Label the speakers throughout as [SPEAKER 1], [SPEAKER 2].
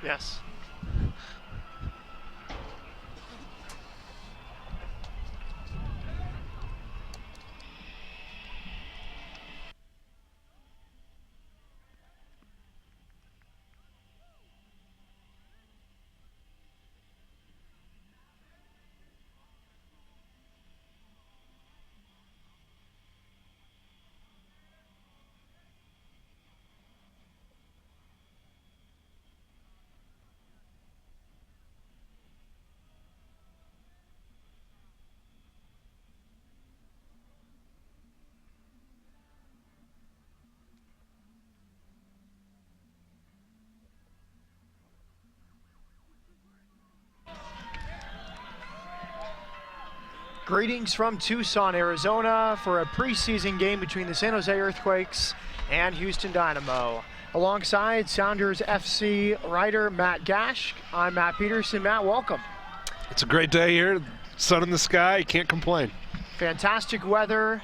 [SPEAKER 1] Yes. Greetings from Tucson, Arizona for a preseason game between the San Jose Earthquakes and Houston Dynamo. Alongside Sounders FC writer Matt Gash, I'm Matt Peterson. Matt, welcome.
[SPEAKER 2] It's a great day here. Sun in the sky, can't complain.
[SPEAKER 1] Fantastic weather.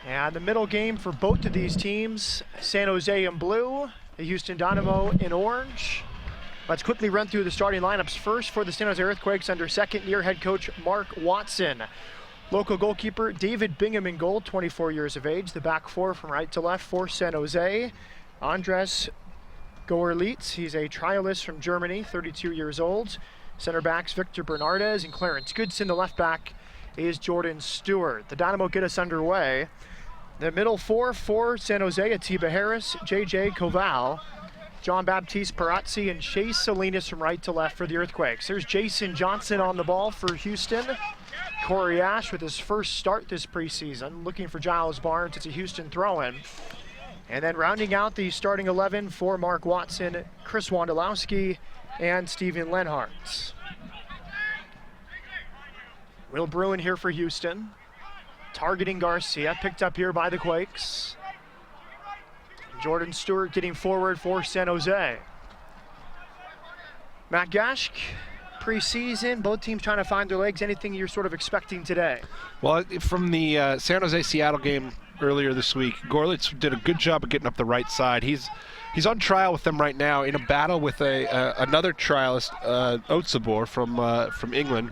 [SPEAKER 1] And the middle game for both of these teams, San Jose in blue, the Houston Dynamo in orange. Let's quickly run through the starting lineups. First for the San Jose Earthquakes under second-year head coach Mark Watson. Local goalkeeper David Bingham in goal, 24 years of age. The back four from right to left for San Jose. Andres Goerlitz, he's a trialist from Germany, 32 years old. Center backs Victor Bernardez and Clarence Goodson. The left back is Jordan Stewart. The Dynamo get us underway. The middle four for San Jose, Atiba Harris, JJ Koval, John Baptiste Parazzi, and Chase Salinas from right to left for the Earthquakes. There's Jason Johnson on the ball for Houston. Corey Ash with his first start this preseason, looking for Giles Barnes. It's a Houston throw-in. And then rounding out the starting 11 for Mark Watson, Chris Wondolowski and Steven Lenhart. Will Bruin here for Houston. Targeting Garcia, picked up here by the Quakes. Jordan Stewart getting forward for San Jose. Matt Gash, preseason, both teams trying to find their legs. Anything you're sort of expecting today?
[SPEAKER 2] Well, from the San Jose-Seattle game earlier this week, Goerlitz did a good job of getting up the right side. He's on trial with them right now in a battle with another trialist, Otsabor from England,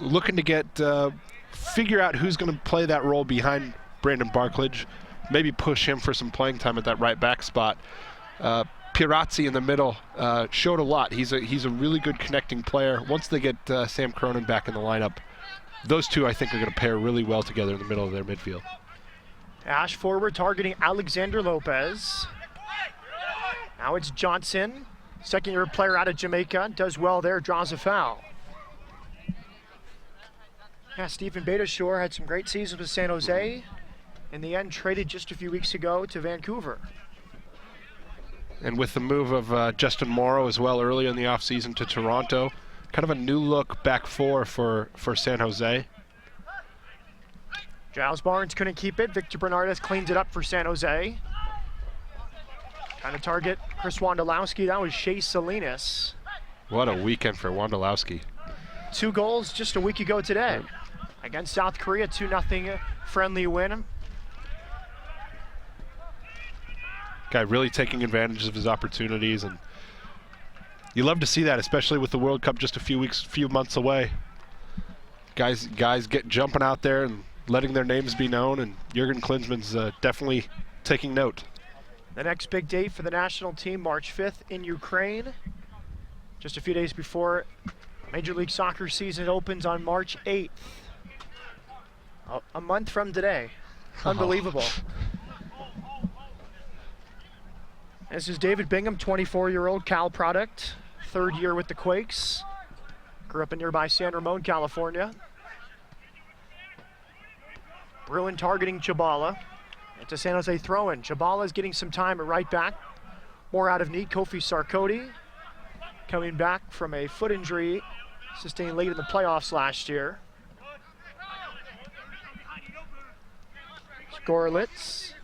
[SPEAKER 2] looking to figure out who's going to play that role behind Brandon Barklage. Maybe push him for some playing time at that right back spot. Pirazzi in the middle showed a lot. He's a really good connecting player. Once they get Sam Cronin back in the lineup, those two I think are going to pair really well together in the middle of their midfield.
[SPEAKER 1] Ash forward targeting Alexander Lopez. Now it's Johnson, second-year player out of Jamaica, does well there, draws a foul. Yeah, Stephen Betashore had some great seasons with San Jose. In the end, traded just a few weeks ago to Vancouver.
[SPEAKER 2] And with the move of Justin Morrow as well early in the offseason to Toronto, kind of a new look back four for San Jose.
[SPEAKER 1] Giles Barnes couldn't keep it. Victor Bernardez cleans it up for San Jose. Trying to target Chris Wondolowski. That was Chase Salinas.
[SPEAKER 2] What a weekend for Wondolowski.
[SPEAKER 1] 2 goals just a week ago today. Against South Korea, 2-0 friendly win.
[SPEAKER 2] Guy really taking advantage of his opportunities, and you love to see that, especially with the World Cup just a few months away. Guys get jumping out there and letting their names be known, and Jurgen Klinsmann's definitely taking note.
[SPEAKER 1] The next big date for the national team, March 5th in Ukraine. Just a few days before Major League Soccer season opens on March 8th. A month from today. Unbelievable. This is David Bingham, 24-year-old Cal product, 3rd year with the Quakes. Grew up in nearby San Ramon, California. Bruin targeting Chabala. It's a San Jose throw-in. Chabala is getting some time at right back. More out of need, Kofi Sarkodie, coming back from a foot injury sustained late in the playoffs last year. Goerlitz.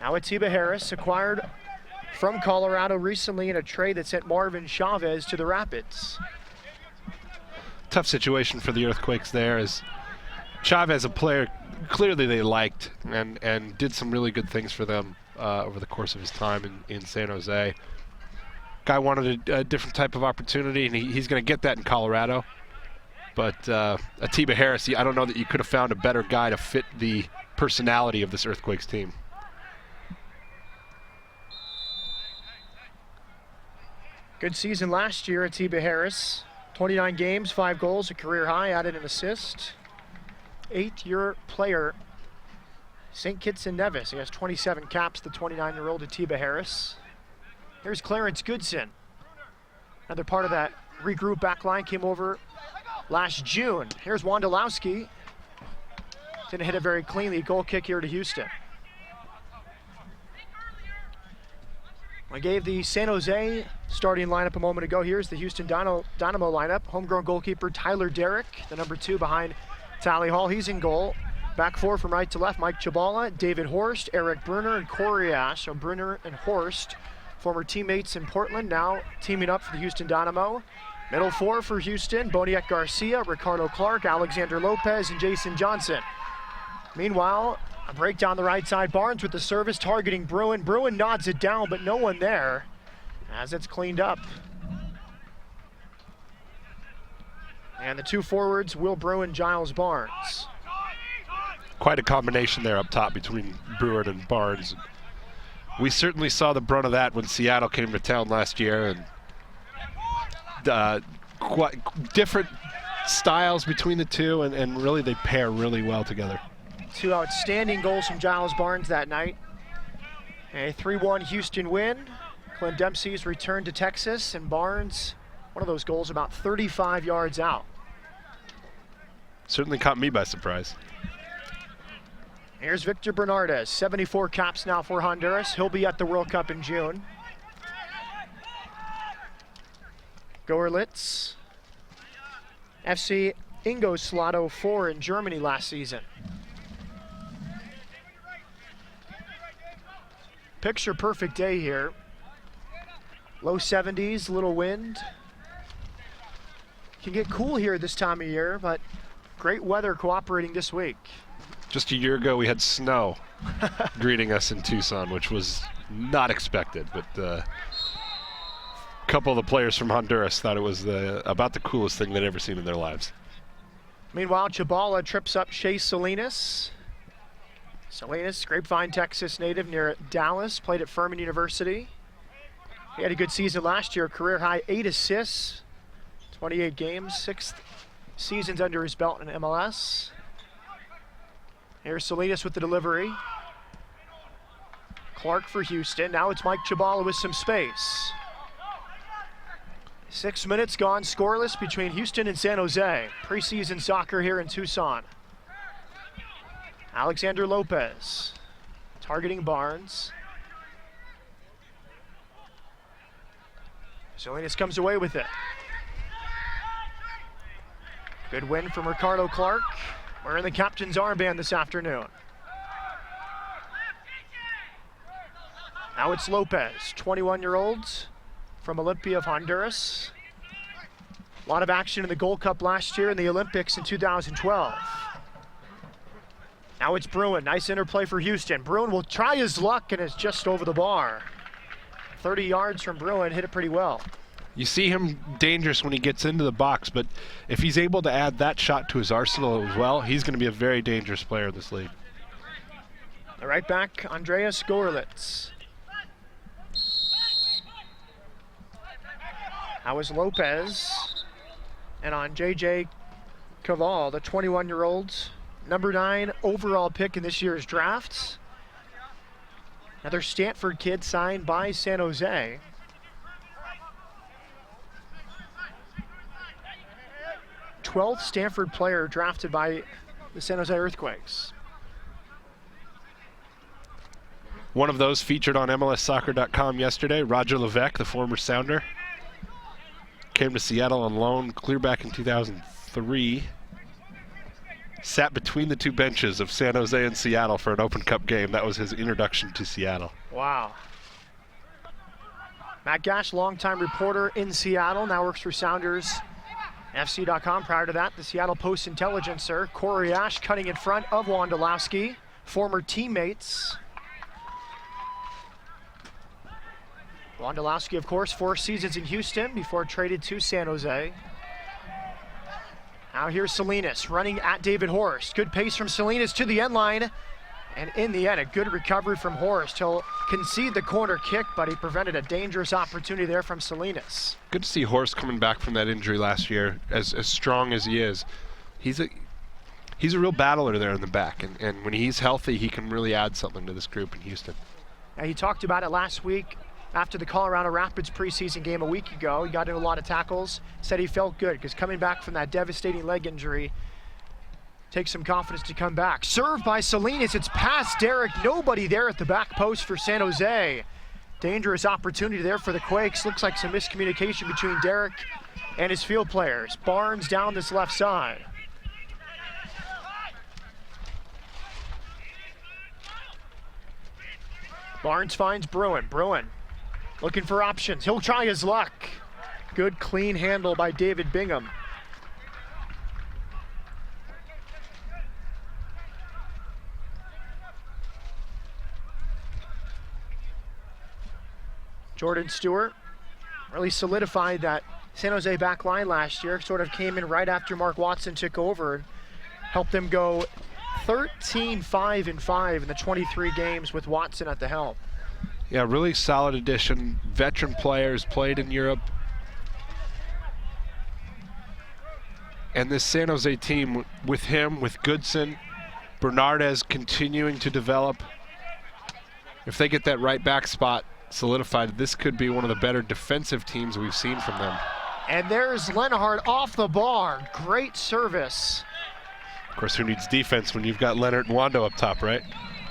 [SPEAKER 1] Now Atiba Harris, acquired from Colorado recently in a trade that sent Marvin Chavez to the Rapids.
[SPEAKER 2] Tough situation for the Earthquakes there, as Chavez, a player clearly they liked and did some really good things for them over the course of his time in San Jose. Guy wanted a different type of opportunity, and he's going to get that in Colorado. But Atiba Harris, I don't know that you could have found a better guy to fit the personality of this Earthquakes team.
[SPEAKER 1] Good season last year, Atiba Harris. 29 games, 5 goals, a career high, added an assist. 8-year player, St. Kitts and Nevis. He has 27 caps, the 29-year-old Atiba Harris. Here's Clarence Goodson. Another part of that regroup back line, came over last June. Here's Wondolowski. Didn't hit it very cleanly. Goal kick here to Houston. I gave the San Jose starting lineup a moment ago. Here's the Houston Dynamo lineup. Homegrown goalkeeper Tyler Derrick, the number 2 behind Tally Hall. He's in goal. Back 4 from right to left, Mike Chabala, David Horst, Eric Brunner, and Corey Ash. So Brunner and Horst, former teammates in Portland, now teaming up for the Houston Dynamo. Middle 4 for Houston, Boniek Garcia, Ricardo Clark, Alexander Lopez, and Jason Johnson. Meanwhile, a break down the right side. Barnes with the service, targeting Bruin. Bruin nods it down, but no one there as it's cleaned up. And the 2 forwards, Will Bruin, Giles Barnes.
[SPEAKER 2] Quite a combination there up top between Bruin and Barnes. We certainly saw the brunt of that when Seattle came to town last year, and quite different styles between the two, and really they pair really well together.
[SPEAKER 1] 2 outstanding goals from Giles Barnes that night. A 3-1 Houston win. Clint Dempsey's return to Texas, and Barnes, one of those goals about 35 yards out.
[SPEAKER 2] Certainly caught me by surprise.
[SPEAKER 1] Here's Victor Bernardez, 74 caps now for Honduras. He'll be at the World Cup in June. Gorlitz, FC Ingolstadt 4 in Germany last season. Picture perfect day here. Low 70s, little wind. Can get cool here this time of year, but great weather cooperating this week.
[SPEAKER 2] Just a year ago we had snow greeting us in Tucson, which was not expected, but a couple of the players from Honduras thought it was about the coolest thing they'd ever seen in their lives.
[SPEAKER 1] Meanwhile, Chabala trips up Chase Salinas. Salinas, Grapevine, Texas native near Dallas, played at Furman University. He had a good season last year, career high 8 assists, 28 games, 6 seasons under his belt in MLS. Here's Salinas with the delivery. Clark for Houston. Now it's Mike Chabala with some space. 6 minutes gone scoreless between Houston and San Jose. Preseason soccer here in Tucson. Alexander Lopez targeting Barnes. Salinas comes away with it. Good win from Ricardo Clark. Wearing the captain's armband this afternoon. Now it's Lopez, 21-year-old from Olympia of Honduras. A lot of action in the Gold Cup last year and the Olympics in 2012. Now it's Bruin, nice interplay for Houston. Bruin will try his luck and is just over the bar. 30 yards from Bruin, hit it pretty well.
[SPEAKER 2] You see him dangerous when he gets into the box, but if he's able to add that shot to his arsenal as well, he's going to be a very dangerous player in this league.
[SPEAKER 1] The right back, Andreas Gorlitz. Now is Lopez. And on J.J. Caval, the 21-year-old, number 9 overall pick in this year's draft. Another Stanford kid signed by San Jose. #12th Stanford player drafted by the San Jose Earthquakes.
[SPEAKER 2] One of those featured on MLSsoccer.com yesterday, Roger Levesque, the former Sounder. Came to Seattle on loan clear back in 2003. Sat between the 2 benches of San Jose and Seattle for an Open Cup game. That was his introduction to Seattle.
[SPEAKER 1] Wow. Matt Gash, longtime reporter in Seattle, now works for SoundersFC.com. Prior to that, the Seattle Post-Intelligencer. Corey Ash cutting in front of Wondolowski, former teammates. Wondolowski, of course, 4 seasons in Houston before traded to San Jose. Now here's Salinas running at David Horst. Good pace from Salinas to the end line. And in the end, a good recovery from Horst. He'll concede the corner kick, but he prevented a dangerous opportunity there from Salinas.
[SPEAKER 2] Good to see Horst coming back from that injury last year, as strong as he is. He's a real battler there in the back, and when he's healthy, he can really add something to this group in Houston.
[SPEAKER 1] Now, he talked about it last week after the Colorado Rapids preseason game a week ago. He got in a lot of tackles, said he felt good because coming back from that devastating leg injury takes some confidence to come back. Served by Salinas, it's past Derek. Nobody there at the back post for San Jose. Dangerous opportunity there for the Quakes. Looks like some miscommunication between Derek and his field players. Barnes down this left side. Barnes finds Bruin. Bruin looking for options. He'll try his luck. Good clean handle by David Bingham. Jordan Stewart really solidified that San Jose back line last year. Sort of came in right after Mark Watson took over and helped them go 13-5-5 in the 23 games with Watson at the helm.
[SPEAKER 2] Yeah, really solid addition. Veteran players, played in Europe. And this San Jose team, with him, with Goodson, Bernardez continuing to develop. If they get that right back spot solidified, this could be one of the better defensive teams we've seen from them.
[SPEAKER 1] And there's Lenhart off the bar. Great service.
[SPEAKER 2] Of course, who needs defense when you've got Leonard and Wando up top, right?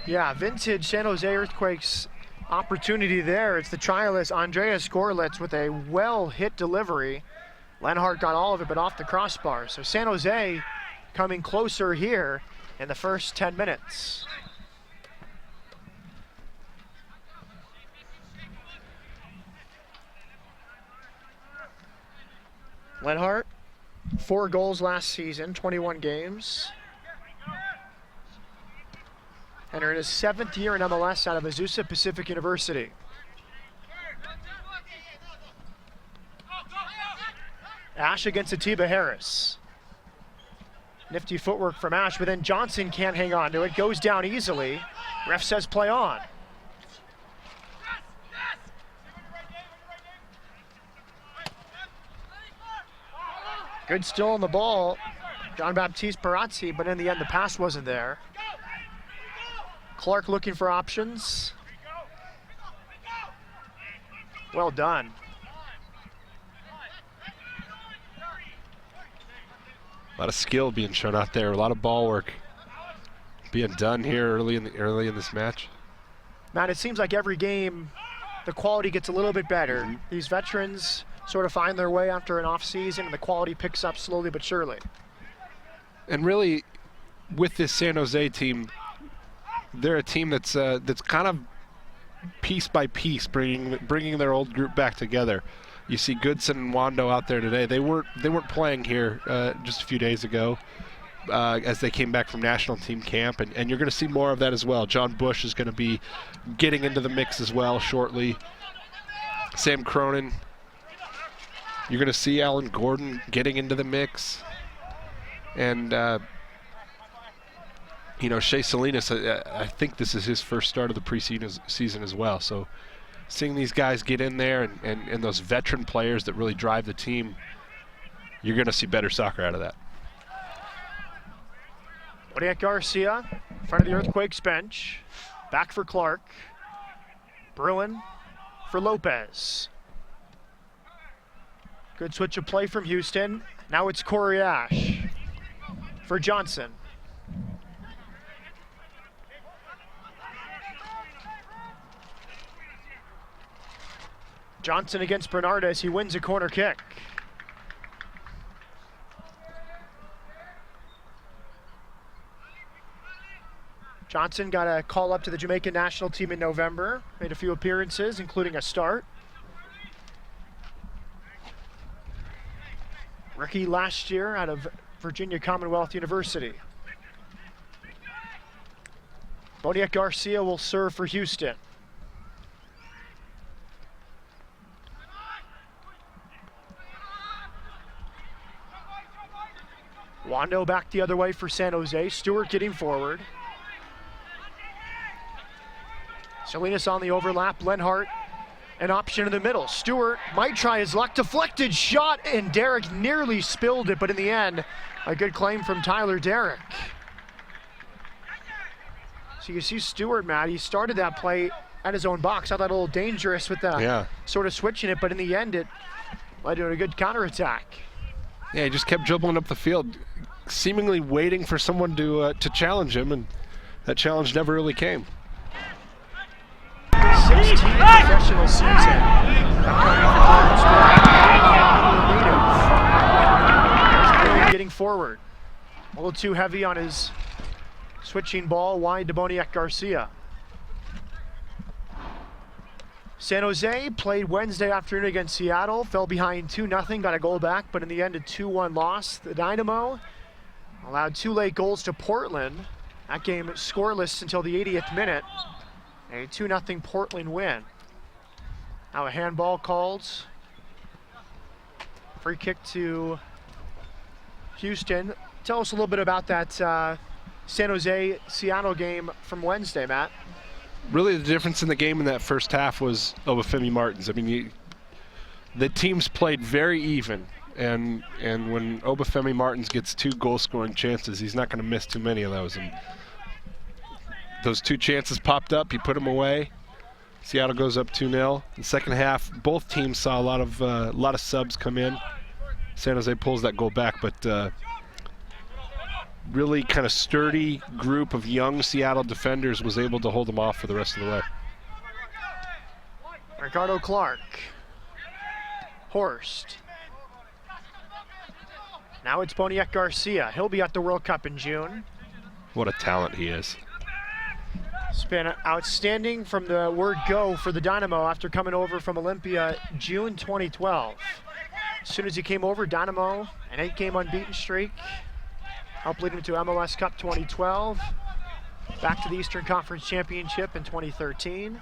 [SPEAKER 1] Yeah, vintage San Jose Earthquakes opportunity there. It's the trialist Andreas Gorlitz with a well-hit delivery. Lenhart got all of it, but off the crossbar. So San Jose coming closer here in the first 10 minutes. Lenhart, 4 goals last season, 21 games. Entering his 7th year in MLS out of Azusa Pacific University. Ash against Atiba Harris. Nifty footwork from Ash, but then Johnson can't hang on to it. Goes down easily. Ref says play on. Good still on the ball, John Baptiste Parazzi, but in the end the pass wasn't there. Clark looking for options. Well done.
[SPEAKER 2] A lot of skill being shown out there, a lot of ball work being done here early in this match.
[SPEAKER 1] Matt, it seems like every game the quality gets a little bit better. These veterans sort of find their way after an off season and the quality picks up slowly but surely.
[SPEAKER 2] And really, with this San Jose team, they're a team that's kind of piece by piece bringing their old group back together. You see Goodson and Wando out there today. They weren't playing here just a few days ago as they came back from national team camp, and you're going to see more of that as well. John Bush is going to be getting into the mix as well shortly. Sam Cronin. You're going to see Alan Gordon getting into the mix. And, Shea Salinas, I think this is his first start of the preseason as well. So seeing these guys get in there and those veteran players that really drive the team, you're going to see better soccer out of that.
[SPEAKER 1] Odiak Garcia, in front of the Earthquakes bench. Back for Clark. Bruin for Lopez. Good switch of play from Houston. Now it's Corey Ash for Johnson. Johnson against Bernardez. He wins a corner kick. Johnson got a call up to the Jamaican national team in November. Made a few appearances, including a start. Rookie last year out of Virginia Commonwealth University. Boniek Garcia will serve for Houston. Wando back the other way for San Jose. Stewart getting forward. Salinas on the overlap. Lenhart, an option in the middle. Stewart might try his luck. Deflected shot, and Derek nearly spilled it, but in the end, a good claim from Tyler Derrick. So you see Stewart, Matt, he started that play at his own box. I thought a little dangerous with the sort of switching it, but in the end, it led to a good counterattack.
[SPEAKER 2] Yeah, he just kept dribbling up the field, seemingly waiting for someone to challenge him, and that challenge never really came.
[SPEAKER 1] 16th professional season. There's getting forward. A little too heavy on his switching ball, wide to Boniek Garcia. San Jose played Wednesday afternoon against Seattle, fell behind 2-0, got a goal back, but in the end a 2-1 loss. The Dynamo allowed 2 late goals to Portland. That game scoreless until the 80th minute. A 2-0 Portland win. Now a handball called. Free kick to Houston. Tell us a little bit about that San Jose-Seattle game from Wednesday, Matt.
[SPEAKER 2] Really the difference in the game in that first half was Obafemi Martins. I mean, the teams played very even. And when Obafemi Martins gets 2 goal-scoring chances, he's not going to miss too many of those. And those 2 chances popped up, he put them away. Seattle goes up 2-0. In the second half, both teams saw a lot of subs come in. San Jose pulls that goal back, but really kind of sturdy group of young Seattle defenders was able to hold them off for the rest of the way.
[SPEAKER 1] Ricardo Clark. Horst. Now it's Boniek Garcia. He'll be at the World Cup in June.
[SPEAKER 2] What a talent he is.
[SPEAKER 1] It's been outstanding from the word go for the Dynamo after coming over from Olympia June 2012. As soon as he came over, Dynamo, an 8-game unbeaten streak, helped lead him to MLS Cup 2012, back to the Eastern Conference Championship in 2013.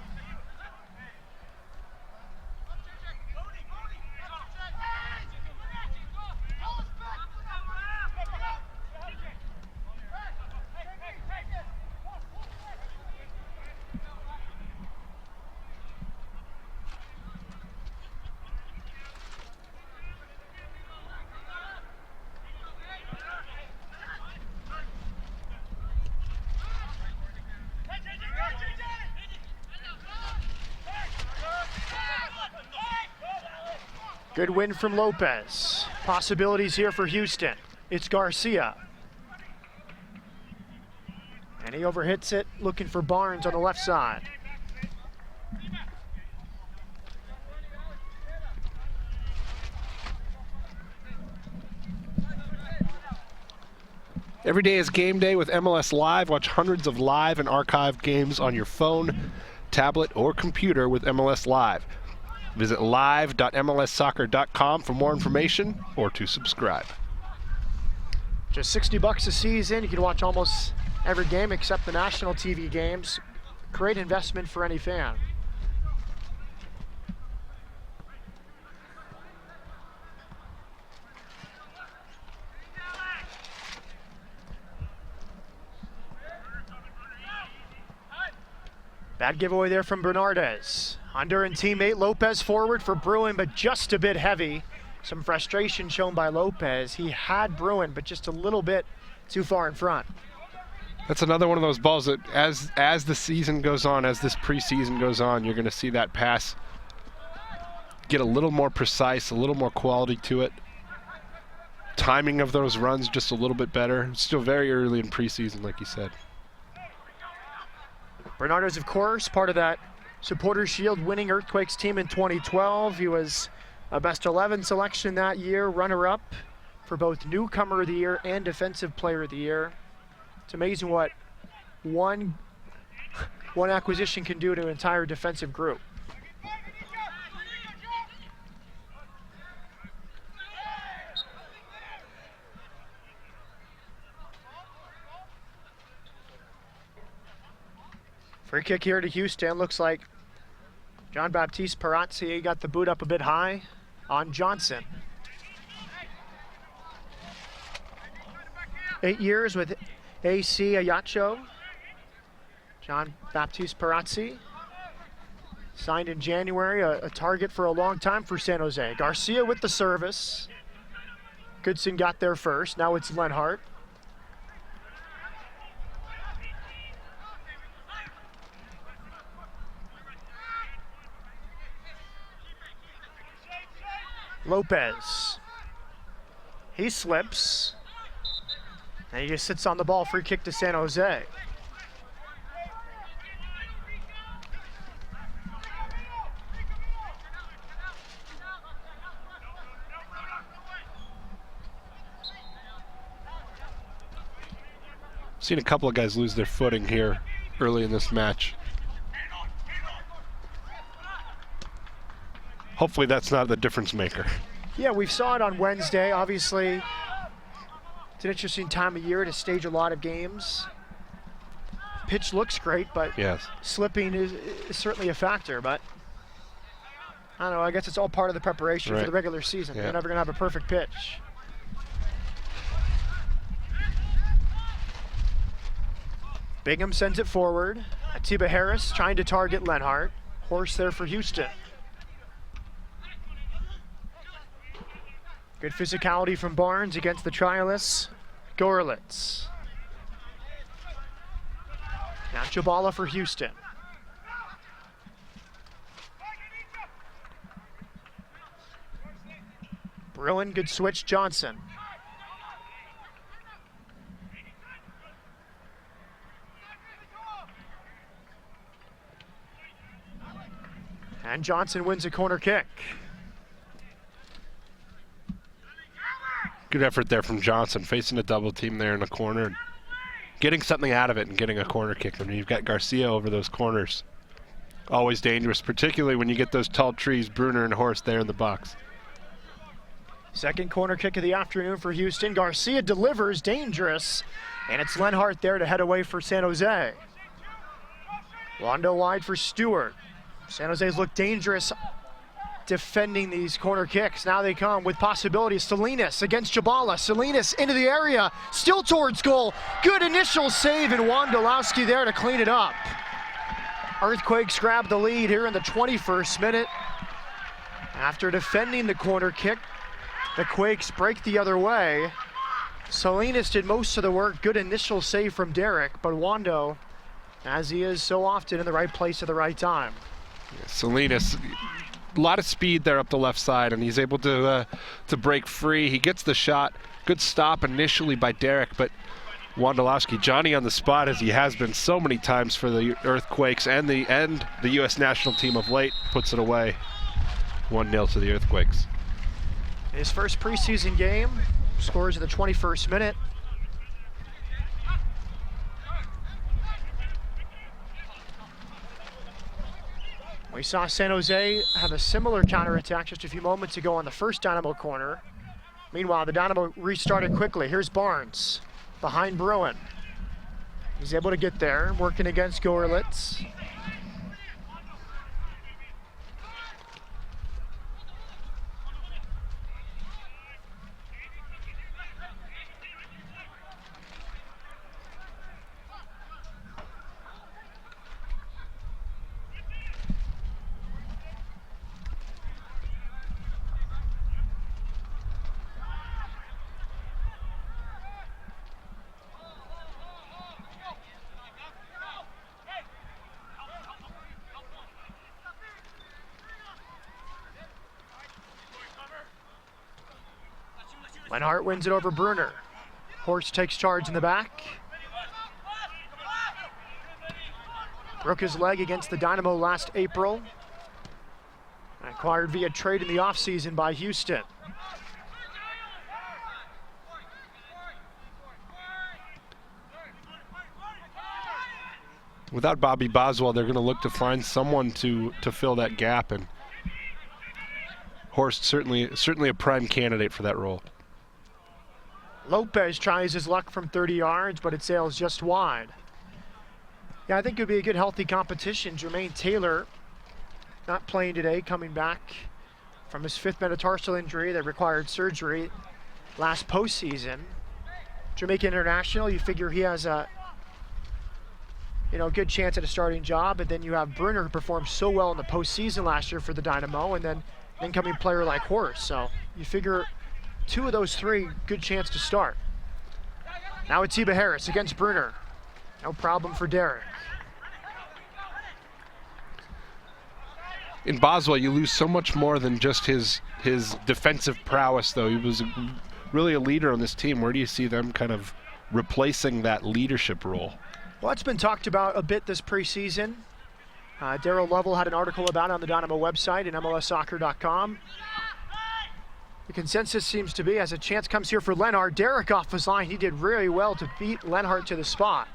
[SPEAKER 1] Good win from Lopez. Possibilities here for Houston. It's Garcia. And he overhits it, looking for Barnes on the left side.
[SPEAKER 2] Every day is game day with MLS Live. Watch hundreds of live and archived games on your phone, tablet, or computer with MLS Live. Visit live.mlssoccer.com for more information or to subscribe.
[SPEAKER 1] Just $60 a season. You can watch almost every game except the national TV games. Great investment for any fan. Bad giveaway there from Bernardes. Honduran teammate Lopez forward for Bruin, but just a bit heavy. Some frustration shown by Lopez. He had Bruin, but just a little bit too far in front.
[SPEAKER 2] That's another one of those balls that as the season goes on, as this preseason goes on, you're going to see that pass get a little more precise, a little more quality to it. Timing of those runs just a little bit better. It's still very early in preseason, like you said.
[SPEAKER 1] Bernardes, of course, part of that Supporters Shield winning Earthquakes team in 2012. He was a best 11 selection that year, runner-up for both Newcomer of the Year and Defensive Player of the Year. It's amazing what one acquisition can do to an entire defensive group. Free kick here to Houston. Looks like John Baptiste Parazzi got the boot up a bit high on Johnson. 8 years with AC Ajaccio. John Baptiste Perazzi. Signed in January, a target for a long time for San Jose. Garcia with the service. Goodson got there first. Now it's Lenhart. Lopez. He slips. And he just sits on the ball. Free kick to San Jose.
[SPEAKER 2] Seen a couple of guys lose their footing here early in this match. Hopefully that's not the difference maker.
[SPEAKER 1] Yeah, we saw it on Wednesday. Obviously, it's an interesting time of year to stage a lot of games. Pitch looks great, but
[SPEAKER 2] yes,
[SPEAKER 1] slipping is certainly a factor. But I don't know, I guess it's all part of the preparation for the regular season.
[SPEAKER 2] Yeah.
[SPEAKER 1] You're never going to have a perfect pitch. Bingham sends it forward. Atiba Harris trying to target Lenhart. Horse there for Houston. Good physicality from Barnes against the trialists, Gorlitz. Now Jabala for Houston. Bruin, good switch, Johnson. And Johnson wins a corner kick.
[SPEAKER 2] good effort there from Johnson, facing a double team there in the corner, and getting something out of it and getting a corner kick. I mean, you've got Garcia over those corners. Always dangerous, particularly when you get those tall trees, Bruner and Horst there in the box.
[SPEAKER 1] Second corner kick of the afternoon for Houston. Garcia delivers, dangerous, and it's Lenhart there to head away for San Jose. Rondo wide for Stewart. San Jose's look dangerous defending these corner kicks. Now they come with possibilities. Salinas against Jabala. Salinas into the area, still towards goal. Good initial save, and Wondolowski there to clean it up. Earthquakes grab the lead here in the 21st minute. After defending the corner kick, the Quakes break the other way. Salinas did most of the work. Good initial save from Derek, but Wando, as he is so often, in the right place at the right time.
[SPEAKER 2] Yeah, Salinas, a lot of speed there up the left side, and he's able to break free. He gets the shot. Good stop initially by Derek, but Wondolowski, Johnny on the spot as he has been so many times for the Earthquakes and the U.S. national team of late, puts it away. 1-0 to the Earthquakes.
[SPEAKER 1] His first preseason game, scores in the 21st minute. We saw San Jose have a similar counterattack just a few moments ago on the first Dynamo corner. Meanwhile, the Dynamo restarted quickly. Here's Barnes behind Bruin. He's able to get there, working against Gorlitz. Lenhart wins it over Bruner. Horst takes charge in the back. Broke his leg against the Dynamo last April. Acquired via trade in the offseason by Houston.
[SPEAKER 2] Without Bobby Boswell, they're going to look to find someone to fill that gap, and Horst certainly a prime candidate for that role.
[SPEAKER 1] Lopez tries his luck from 30 yards, but it sails just wide. Yeah, I think it would be a good, healthy competition. Jermaine Taylor not playing today, coming back from his 5th metatarsal injury that required surgery last postseason. Jamaican international. You figure he has a good chance at a starting job. And then you have Brunner, who performed so well in the postseason last year for the Dynamo, and then an incoming player like Horst. So you figure 2 of those 3, good chance to start. Now Atiba Harris against Brunner. No problem for Derek.
[SPEAKER 2] In Boswell, you lose so much more than just his defensive prowess, though. He was really a leader on this team. Where do you see them kind of replacing that leadership role?
[SPEAKER 1] Well, it's been talked about a bit this preseason. Darryl Lovell had an article about it on the Dynamo website and MLSsoccer.com. The consensus seems to be, as a chance comes here for Lenhart. Derek off his line. He did really well to beat Lenhart to the spot.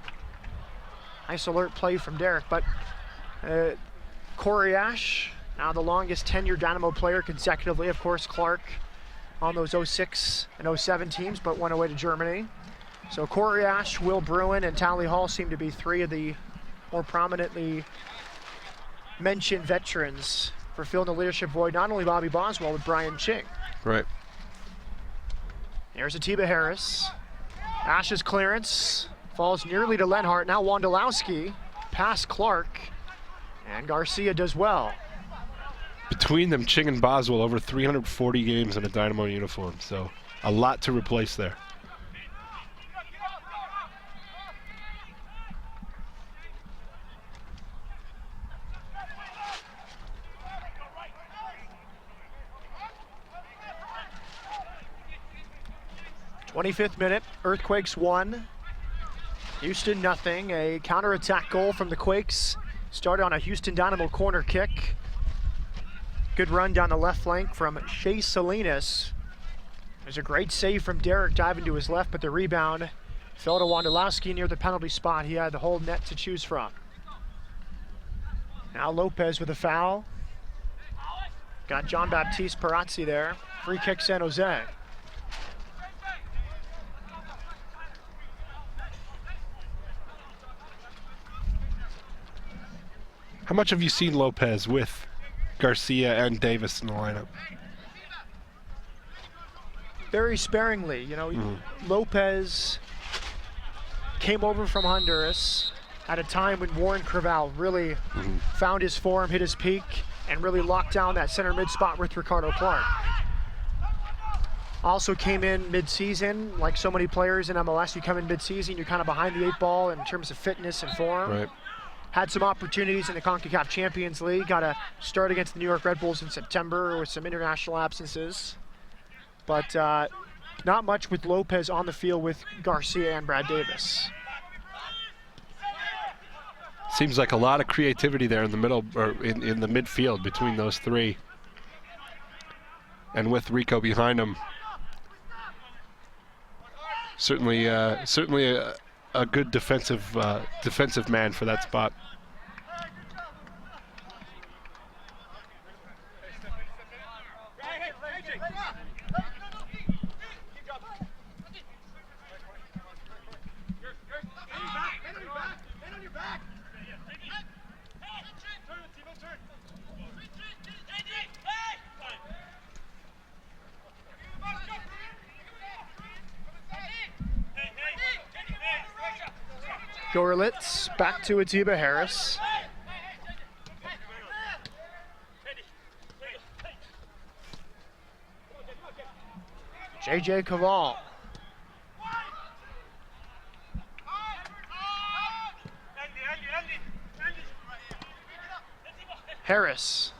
[SPEAKER 1] Nice alert play from Derek, but Corey Ash, now the longest tenured Dynamo player consecutively. Of course, Clark on those 06 and 07 teams, but went away to Germany. So Corey Ash, Will Bruin, and Tally Hall seem to be 3 of the more prominently mentioned veterans for filling the leadership void, not only Bobby Boswell, but Brian Ching.
[SPEAKER 2] Right.
[SPEAKER 1] Here's Atiba Harris. Ash's clearance falls nearly to Lenhart. Now Wondolowski past Clark, and Garcia does well.
[SPEAKER 2] Between them, Ching and Boswell, over 340 games in a Dynamo uniform, so a lot to replace there.
[SPEAKER 1] '25th minute, Earthquakes 1, Houston nothing. A counterattack goal from the Quakes started on a Houston Dynamo corner kick. Good run down the left flank from Shea Salinas. There's a great save from Derek diving to his left, but the rebound fell to Wondolowski near the penalty spot. He had the whole net to choose from. Now Lopez with a foul. Got John Baptiste Perazzi there. Free kick San Jose.
[SPEAKER 2] How much have you seen Lopez with Garcia and Davis in the lineup?
[SPEAKER 1] Very sparingly. Lopez came over from Honduras at a time when Warren Creval really found his form, hit his peak, and really locked down that center mid spot with Ricardo Clark. Also came in mid-season. Like so many players in MLS, you come in mid-season, you're kind of behind the 8 ball in terms of fitness and form.
[SPEAKER 2] Right.
[SPEAKER 1] Had some opportunities in the CONCACAF Champions League. Got a start against the New York Red Bulls in September with some international absences. But not much with Lopez on the field with Garcia and Brad Davis.
[SPEAKER 2] Seems like a lot of creativity there in the middle, or in the midfield between those 3. And with Rico behind him. Certainly a good defensive man for that spot.
[SPEAKER 1] Gorlitz back to Atiba Harris. JJ Caval. Harris.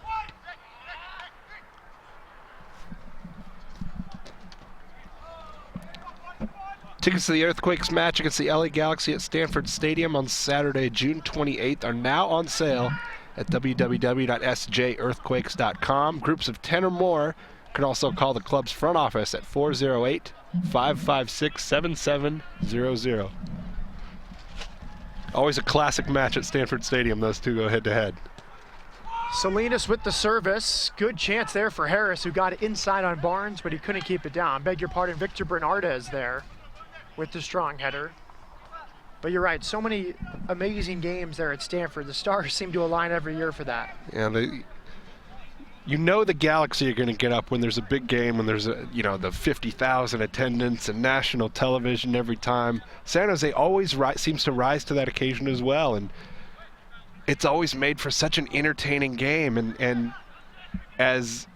[SPEAKER 2] Tickets to the Earthquakes match against the LA Galaxy at Stanford Stadium on Saturday, June 28th are now on sale at www.sjearthquakes.com. Groups of 10 or more can also call the club's front office at 408-556-7700. Always a classic match at Stanford Stadium. Those two go head-to-head.
[SPEAKER 1] Salinas with the service. Good chance there for Harris, who got inside on Barnes, but he couldn't keep it down. Beg your pardon, Victor Bernardez there with the strong header. But you're right, so many amazing games there at Stanford. The Stars seem to align every year for that.
[SPEAKER 2] Yeah, you know the Galaxy are going to get up when there's a big game, when there's the 50,000 attendance and national television every time. San Jose always seems to rise to that occasion as well, and it's always made for such an entertaining game. And as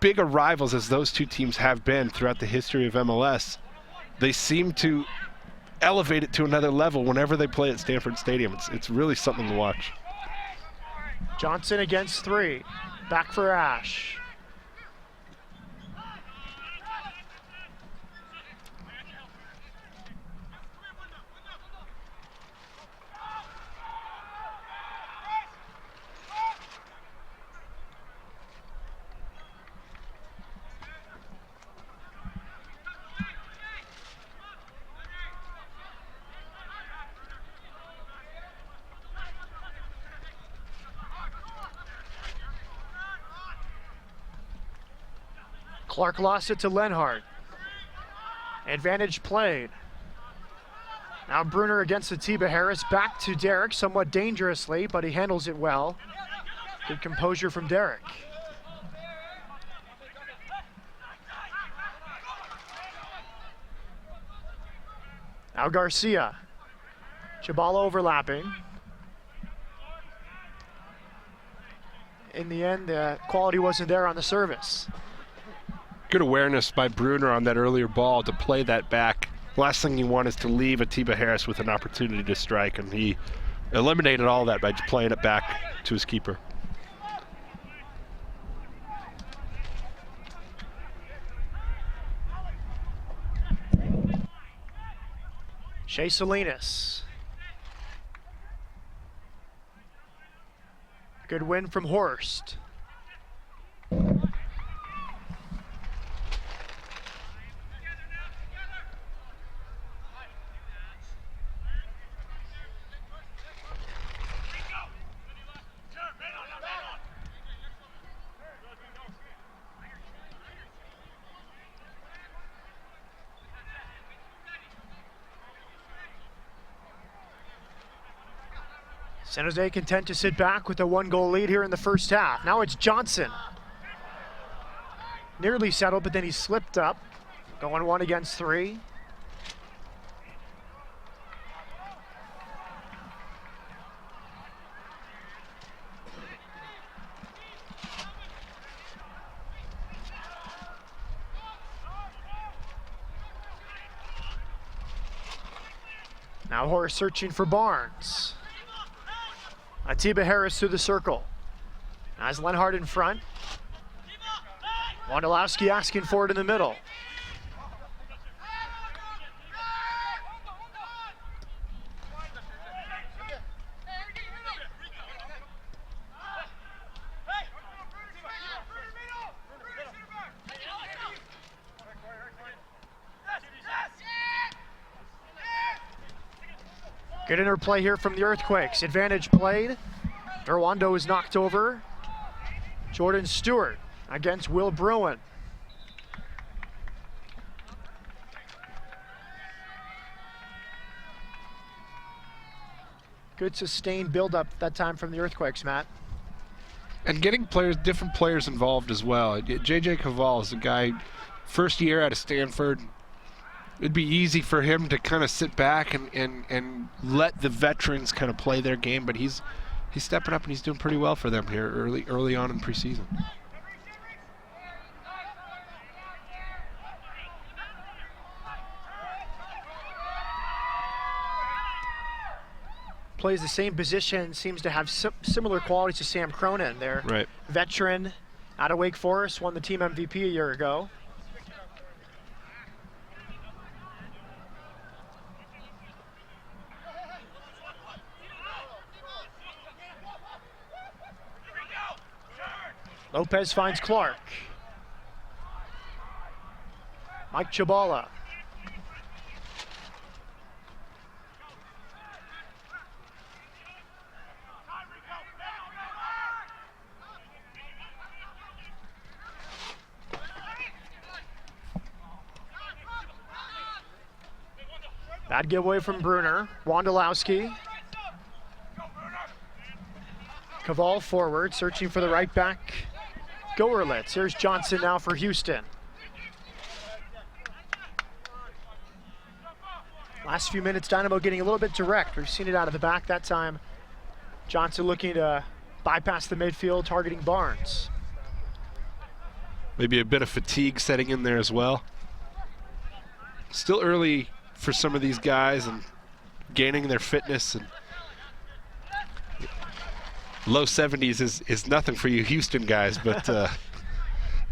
[SPEAKER 2] big a rivals as those two teams have been throughout the history of MLS, they seem to elevate it to another level whenever they play at Stanford Stadium. It's really something to watch.
[SPEAKER 1] Johnson against 3. Back for Ash. Clark lost it to Lenhart. Advantage played. Now Bruner against Atiba Harris. Back to Derek, somewhat dangerously, but he handles it well. Good composure from Derek. Now Garcia. Chabala overlapping. In the end, the quality wasn't there on the service.
[SPEAKER 2] Good awareness by Bruner on that earlier ball to play that back. Last thing you want is to leave Atiba Harris with an opportunity to strike, and he eliminated all that by just playing it back to his keeper.
[SPEAKER 1] Shea Salinas. Good win from Horst. San Jose content to sit back with a 1-goal lead here in the first half. Now it's Johnson. Nearly settled, but then he slipped up. Going 1 against 3. Now Horace searching for Barnes. Atiba Harris through the circle. As Lenhart in front. Wondolowski asking for it in the middle. Good interplay here from the Earthquakes. Advantage played. Durwando is knocked over. Jordan Stewart against Will Bruin. Good sustained build-up that time from the Earthquakes, Matt.
[SPEAKER 2] And getting different players involved as well. J.J. Caval is a guy, first year out of Stanford. It'd be easy for him to kind of sit back and let the veterans kind of play their game, but he's stepping up and he's doing pretty well for them here early on in preseason.
[SPEAKER 1] Plays the same position, seems to have similar qualities to Sam Cronin there.
[SPEAKER 2] Right.
[SPEAKER 1] Veteran out of Wake Forest, won the team MVP a year ago. Lopez finds Clark. Mike Chabala. Bad giveaway from Bruner. Wondolowski. Cavall forward, searching for the right back, Goerlitz. Here's Johnson now for Houston. Last few minutes, Dynamo getting a little bit direct. We've seen it out of the back that time. Johnson looking to bypass the midfield, targeting Barnes.
[SPEAKER 2] Maybe a bit of fatigue setting in there as well. Still early for some of these guys and gaining their fitness, and low 70s is nothing for you Houston guys, but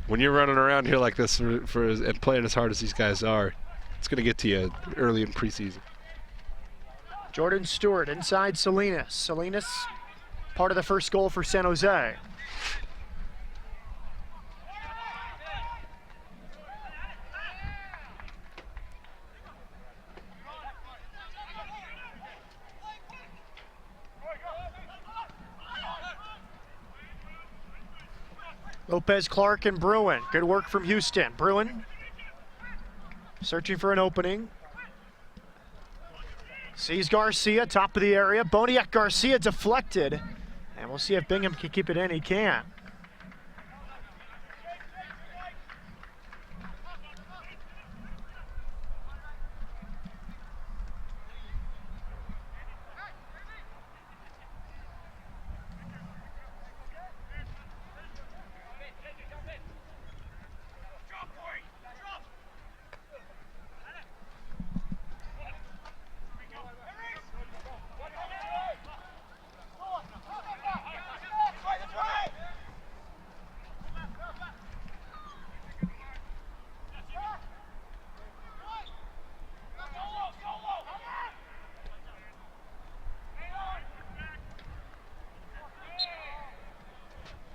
[SPEAKER 2] when you're running around here like this and playing as hard as these guys are, it's going to get to you early in preseason.
[SPEAKER 1] Jordan Stewart inside Salinas. Salinas, part of the first goal for San Jose. Lopez, Clark, and Bruin. Good work from Houston. Bruin searching for an opening. Sees Garcia, top of the area. Boniek Garcia deflected. And we'll see if Bingham can keep it in. He can.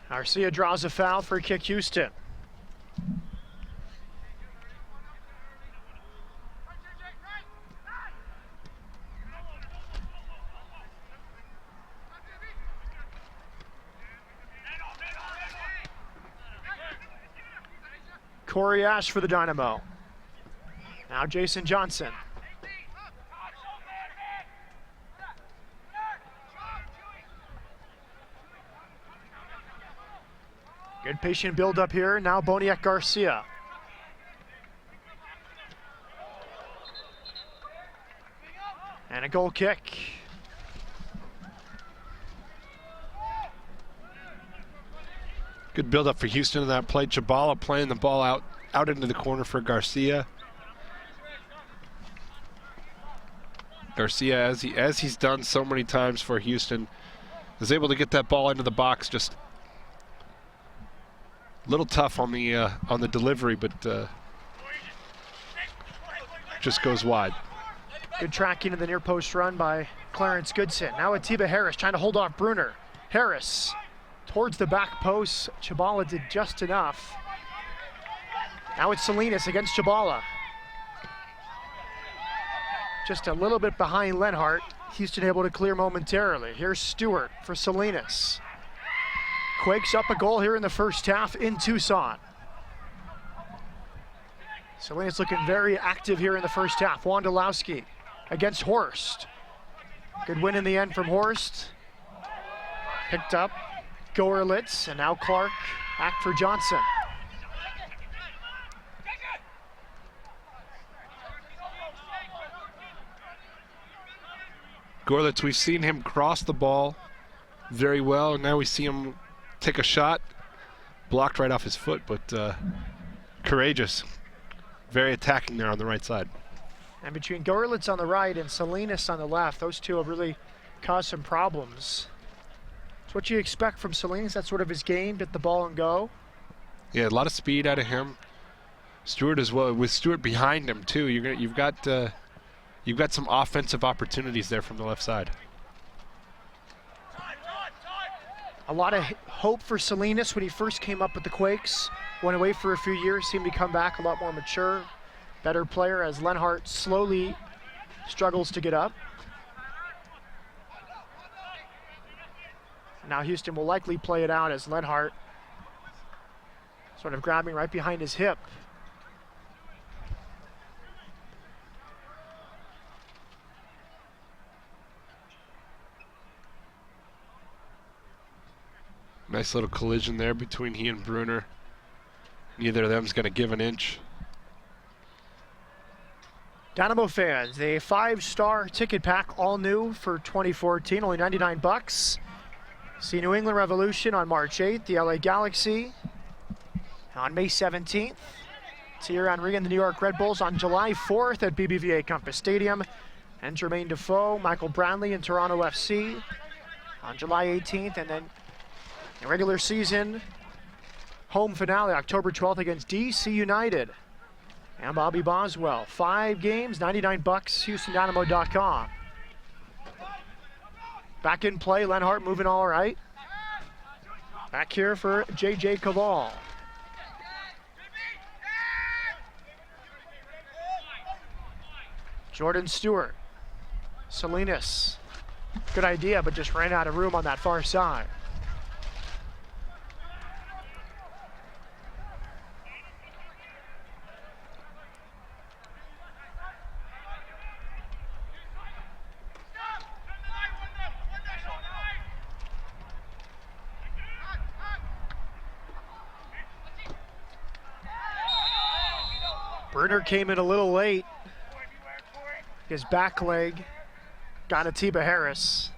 [SPEAKER 1] Garcia draws a foul, free kick Houston. Corey Ash for the Dynamo. Now Jason Johnson. Good patient build up here. Now Boniek Garcia. And a goal kick.
[SPEAKER 2] Good build up for Houston in that play. Chabala playing the ball out into the corner for Garcia. Garcia, as he's done so many times for Houston, is able to get that ball into the box. Just a little tough on the delivery, but just goes wide.
[SPEAKER 1] Good tracking in the near post run by Clarence Goodson. Now Atiba Harris trying to hold off Bruner. Harris towards the back post. Chabala did just enough. Now it's Salinas against Chabala. Just a little bit behind Lenhart. Houston able to clear momentarily. Here's Stewart for Salinas. Quakes up a goal here in the first half in Tucson. Salinas looking very active here in the first half. Wondolowski against Horst. Good win in the end from Horst. Picked up Goerlitz, and now Clark back for Johnson.
[SPEAKER 2] Goerlitz, we've seen him cross the ball very well, and now we see him take a shot, blocked right off his foot, but courageous. Very attacking there on the right side.
[SPEAKER 1] And between Goerlitz on the right and Salinas on the left, those two have really caused some problems. It's what you expect from Salinas. That's sort of his game, get the ball and go.
[SPEAKER 2] Yeah, a lot of speed out of him. Stewart as well, with Stewart behind him too. You've got some offensive opportunities there from the left side.
[SPEAKER 1] A lot of hope for Salinas when he first came up with the Quakes. Went away for a few years, seemed to come back a lot more mature, better player as Lenhart slowly struggles to get up. Now Houston will likely play it out as Lenhart sort of grabbing right behind his hip.
[SPEAKER 2] Nice little collision there between he and Brunner. Neither of them's going to give an inch.
[SPEAKER 1] Dynamo fans, the 5-star ticket pack, all new for 2014, only $99. See New England Revolution on March 8th, the LA Galaxy on May 17th. See Aaron Regan, the New York Red Bulls on July 4th at BBVA Compass Stadium. And Jermaine Defoe, Michael Brantley and Toronto FC on July 18th. And then the regular season home finale, October 12th against DC United. And Bobby Boswell, 5 games, $99, HoustonDynamo.com. Back in play, Lenhart moving all right. Back here for J.J. Caval. Jordan Stewart. Salinas. Good idea, but just ran out of room on that far side. Brunner came in a little late. His back leg got Atiba Harris.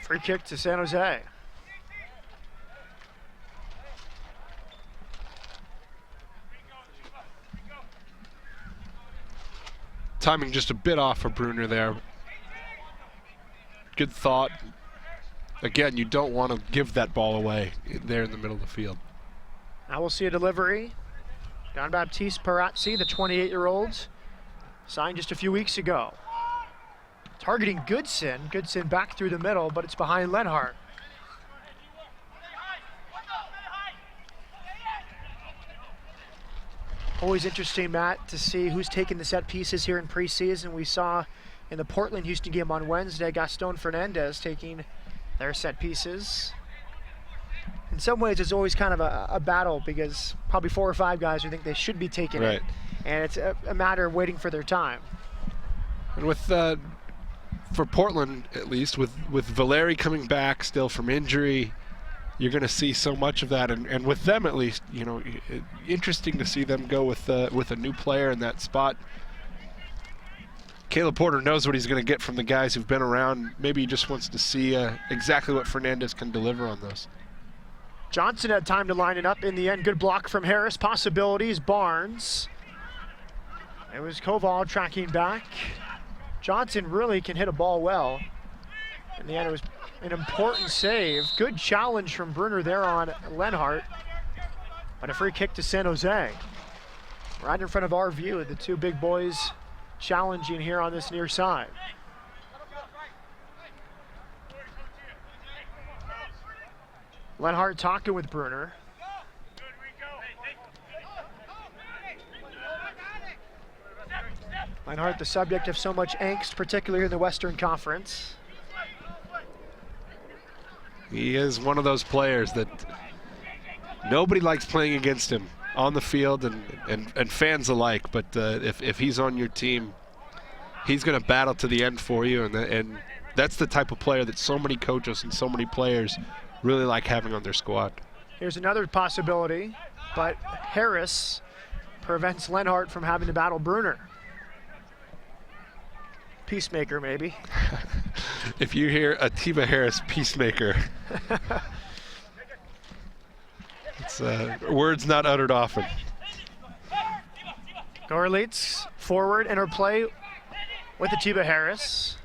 [SPEAKER 1] Free kick to San Jose.
[SPEAKER 2] Timing just a bit off for Brunner there. Good thought. Again, you don't want to give that ball away there in the middle of the field.
[SPEAKER 1] Now we'll see a delivery. Jean-Baptiste Parazzi, the 28-year-old, signed just a few weeks ago. Targeting Goodson. Goodson back through the middle, but it's behind Lenhart. Always interesting, Matt, to see who's taking the set pieces here in preseason. We saw in the Portland-Houston game on Wednesday, Gaston Fernandez taking their set pieces. In some ways, it's always kind of a battle because probably 4 or 5 guys who think they should be taking it. And it's a matter of waiting for their time.
[SPEAKER 2] And with, for Portland at least, with Valeri coming back still from injury, you're going to see so much of that. And with them at least, you know, interesting to see them go with a new player in that spot. Caleb Porter knows what he's going to get from the guys who've been around. Maybe he just wants to see exactly what Fernandez can deliver on those.
[SPEAKER 1] Johnson had time to line it up in the end. Good block from Harris. Possibilities, Barnes. It was Koval tracking back. Johnson really can hit a ball well. In the end, it was an important save. Good challenge from Brunner there on Lenhart. But a free kick to San Jose. Right in front of our view, the 2 big boys challenging here on this near side. Lenhart talking with Brunner. Lenhart, the subject of so much angst, particularly in the Western Conference.
[SPEAKER 2] He is one of those players that nobody likes playing against him on the field and fans alike. But if he's on your team, he's going to battle to the end for you. And that's the type of player that so many coaches and so many players really like having on their squad.
[SPEAKER 1] Here's another possibility, but Harris prevents Lenhart from having to battle Brunner. Peacemaker, maybe.
[SPEAKER 2] If you hear Atiba Harris, peacemaker, it's words not uttered often.
[SPEAKER 1] Gorlitz forward, interplay with Atiba Harris.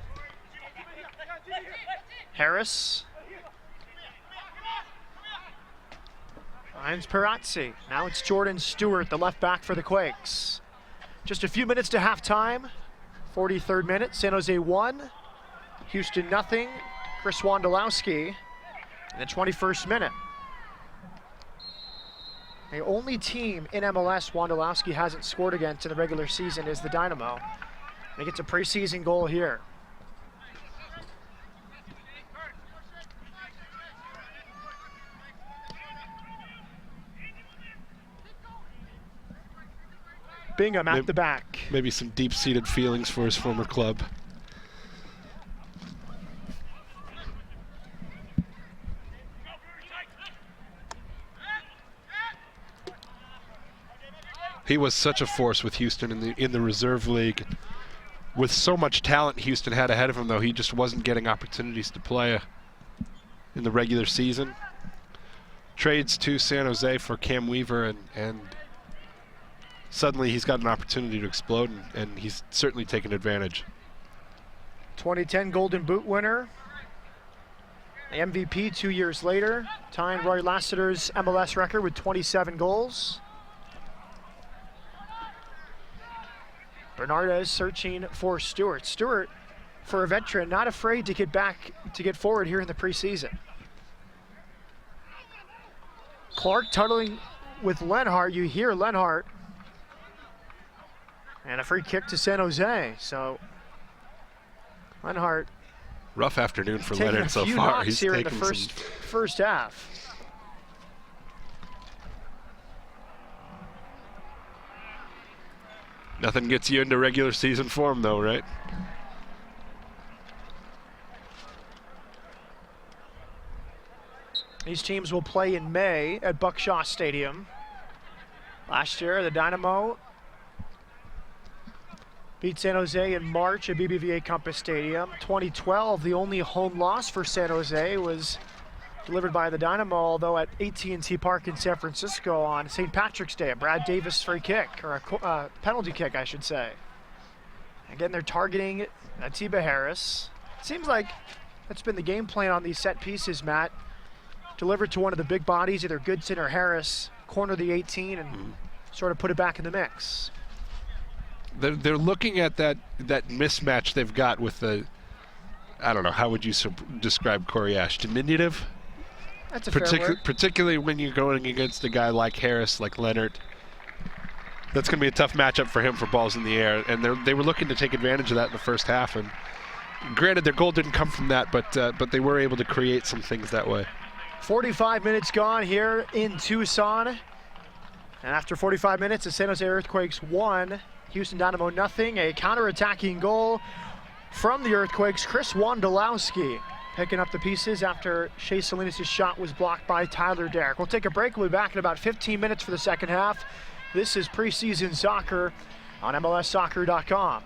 [SPEAKER 1] Harris. Finds Parazzi. Now it's Jordan Stewart, the left back for the Quakes. Just a few minutes to halftime. 43rd minute, San Jose 1, Houston nothing. Chris Wondolowski in the 21st minute. The only team in MLS Wondolowski hasn't scored against in the regular season is the Dynamo. And he gets a preseason goal here. Bingham at the back.
[SPEAKER 2] Maybe some deep-seated feelings for his former club. He was such a force with Houston in the reserve league. With so much talent Houston had ahead of him, though, he just wasn't getting opportunities to play in the regular season. Trades to San Jose for Cam Weaver, and suddenly he's got an opportunity to explode, and he's certainly taken advantage.
[SPEAKER 1] 2010 Golden Boot winner, the MVP 2 years later, tying Roy Lassiter's MLS record with 27 goals. Bernardez searching for Stewart. Stewart, for a veteran, not afraid to get forward here in the preseason. Clark tunnelling with Lenhart. You hear Lenhart. And a free kick to San Jose. So Lenhart.
[SPEAKER 2] Rough afternoon for Leonard so far.
[SPEAKER 1] He's here in the first half.
[SPEAKER 2] Nothing gets you into regular season form, though, right?
[SPEAKER 1] These teams will play in May at Buckshaw Stadium. Last year, the Dynamo beat San Jose in March at BBVA Compass Stadium. 2012, the only home loss for San Jose was delivered by the Dynamo, although at AT&T Park in San Francisco on St. Patrick's Day, a Brad Davis free kick, or a penalty kick, I should say. Again, they're targeting Atiba Harris. It seems like that's been the game plan on these set pieces, Matt. Deliver to one of the big bodies, either Goodson or Harris, corner the 18, and sort of put it back in the mix.
[SPEAKER 2] They're looking at that mismatch they've got with the, I don't know, how would you describe Coriash? Diminutive?
[SPEAKER 1] That's a fair word.
[SPEAKER 2] Particularly when you're going against a guy like Harris, like Leonard. That's going to be a tough matchup for him for balls in the air, and they were looking to take advantage of that in the first half. And granted, their goal didn't come from that, but they were able to create some things that way.
[SPEAKER 1] 45 minutes gone here in Tucson. And after 45 minutes, the San Jose Earthquakes won. Houston Dynamo nothing. A counter-attacking goal from the Earthquakes. Chris Wondolowski picking up the pieces after Shea Salinas' shot was blocked by Tyler Derrick. We'll take a break. We'll be back in about 15 minutes for the second half. This is Preseason Soccer on MLSsoccer.com.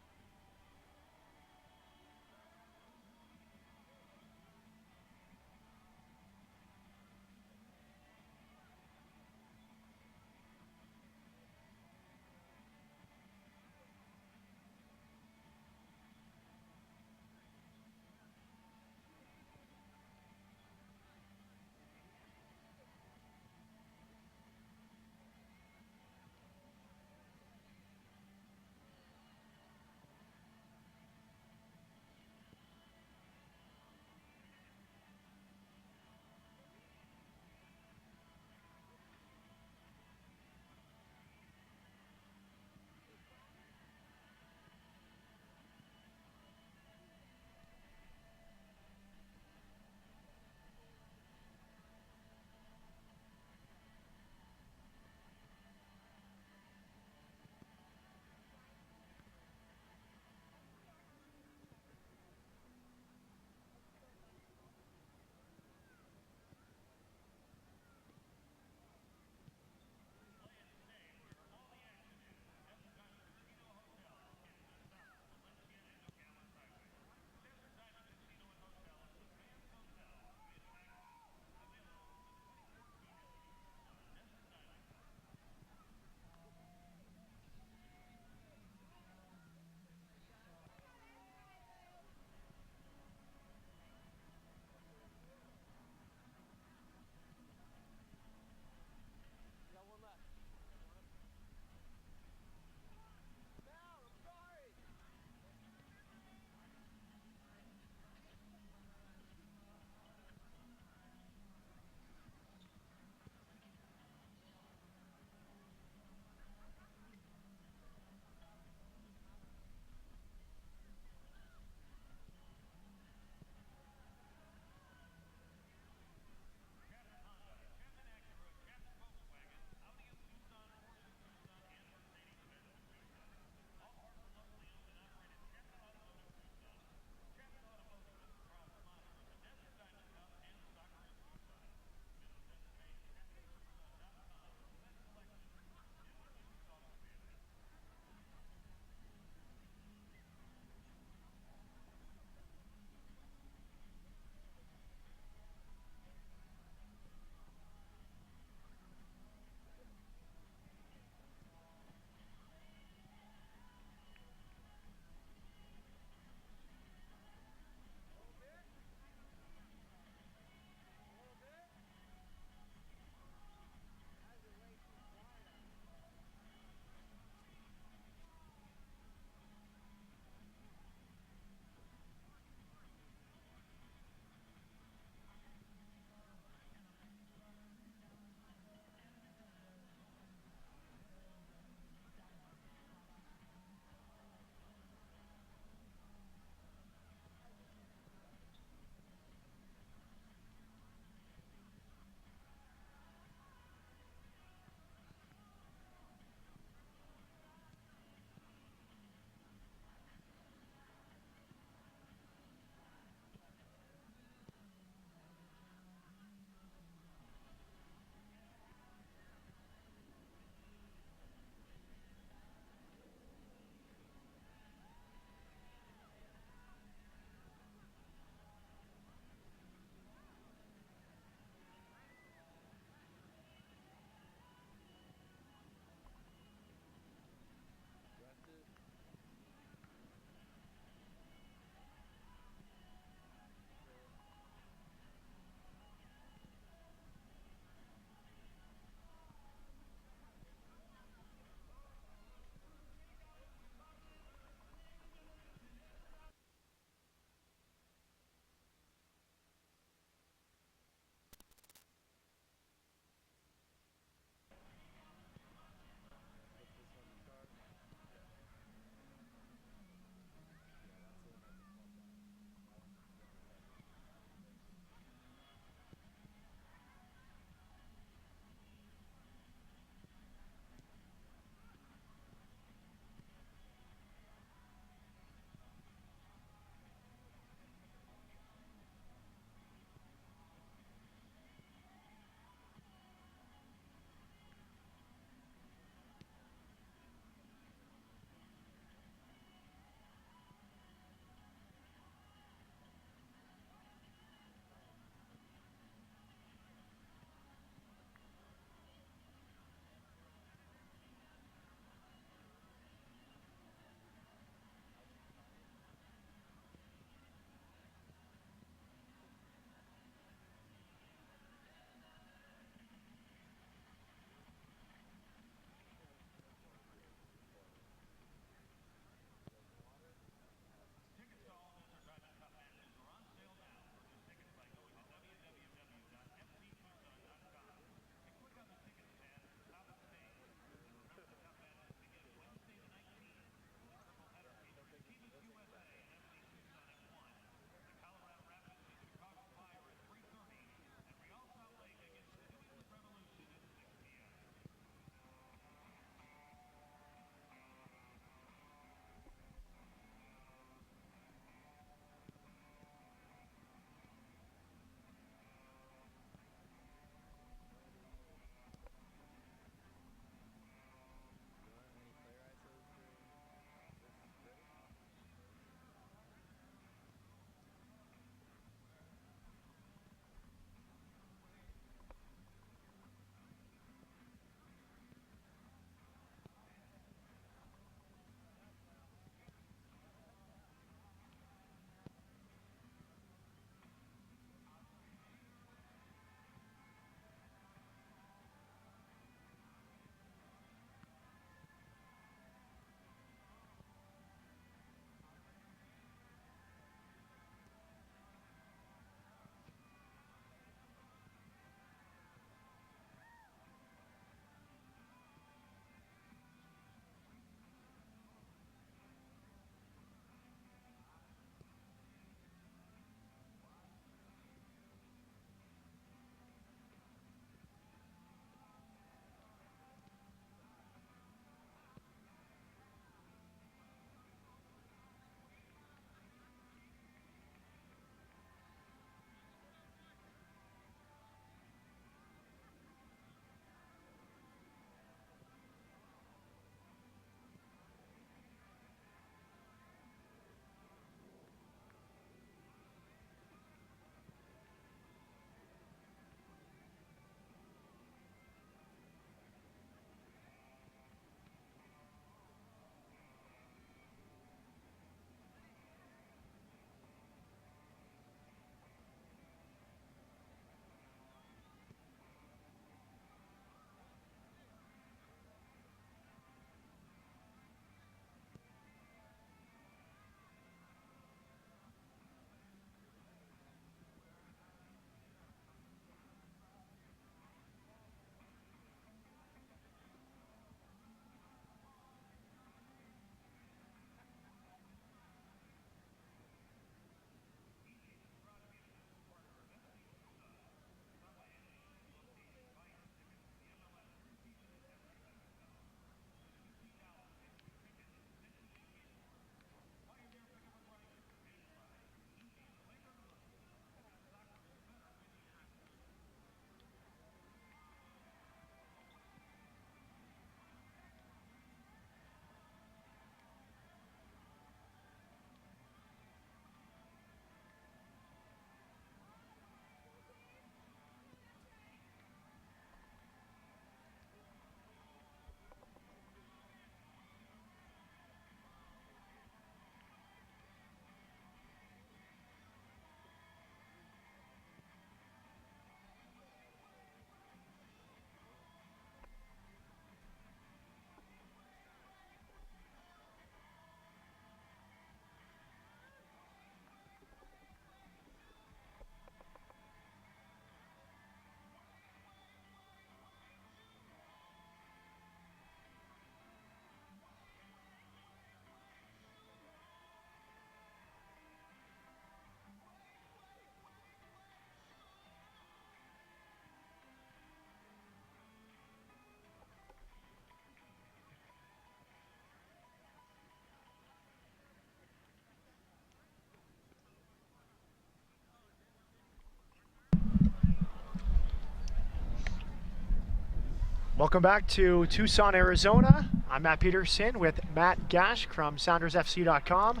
[SPEAKER 1] Welcome back to Tucson, Arizona. I'm Matt Peterson with Matt Gash from SoundersFC.com.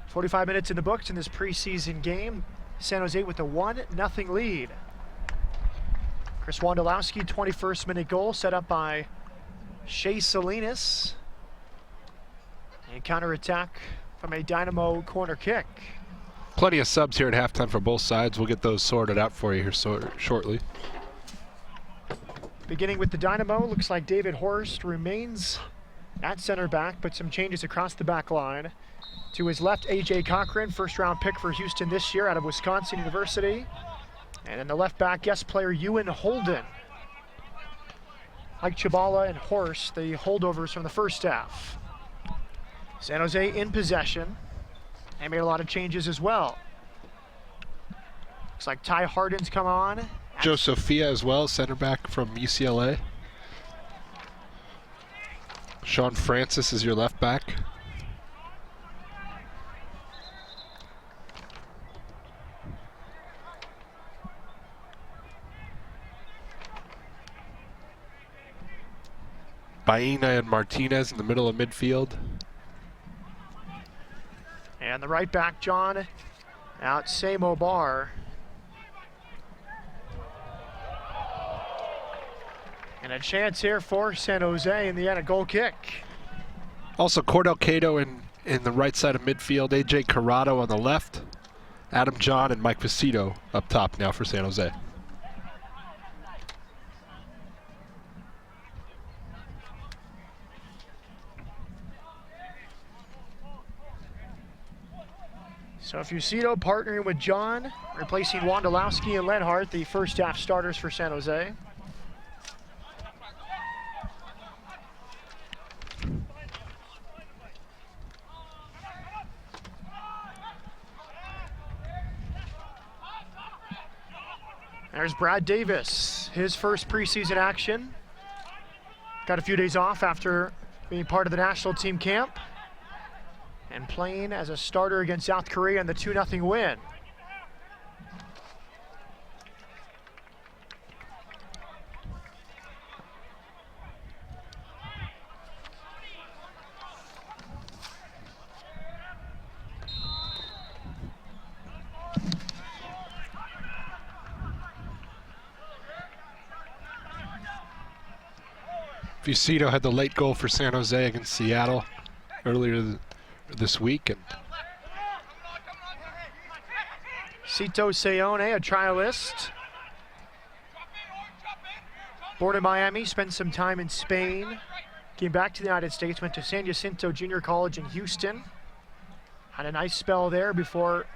[SPEAKER 1] 45 minutes in the books in this preseason game. San Jose with a 1-0 lead. Chris Wondolowski, 21st minute goal set up by Shea Salinas. And counterattack from a Dynamo corner kick.
[SPEAKER 2] Plenty of subs here at halftime for both sides. We'll get those sorted out for you here shortly.
[SPEAKER 1] Beginning with the Dynamo, looks like David Horst remains at center back, but some changes across the back line. To his left, AJ Cochran, first round pick for Houston this year out of Wisconsin University. And in the left back, guest player Ewan Holden. Like Chabala and Horst, the holdovers from the first half. San Jose in possession. They made a lot of changes as well. Looks like Ty Harden's come on.
[SPEAKER 2] Joe Sophia as well, center back from UCLA. Sean Francis is your left back. Baena and Martinez in the middle of midfield.
[SPEAKER 1] And the right back, John out Samo Bar. And a chance here for San Jose in the end, a goal kick.
[SPEAKER 2] Also Cordell Cato in the right side of midfield, AJ Corrado on the left, Adam John and Mike Vecito up top now for San Jose.
[SPEAKER 1] So Vecito partnering with John, replacing Wondolowski and Lenhart, the first half starters for San Jose. There's Brad Davis, his first preseason action. Got a few days off after being part of the national team camp and playing as a starter against South Korea in the 2-0 win.
[SPEAKER 2] Vecito had the late goal for San Jose against Seattle earlier this week. And
[SPEAKER 1] Cito Seone, a trialist. Born in Miami, spent some time in Spain. Came back to the United States, went to San Jacinto Junior College in Houston. Had a nice spell there before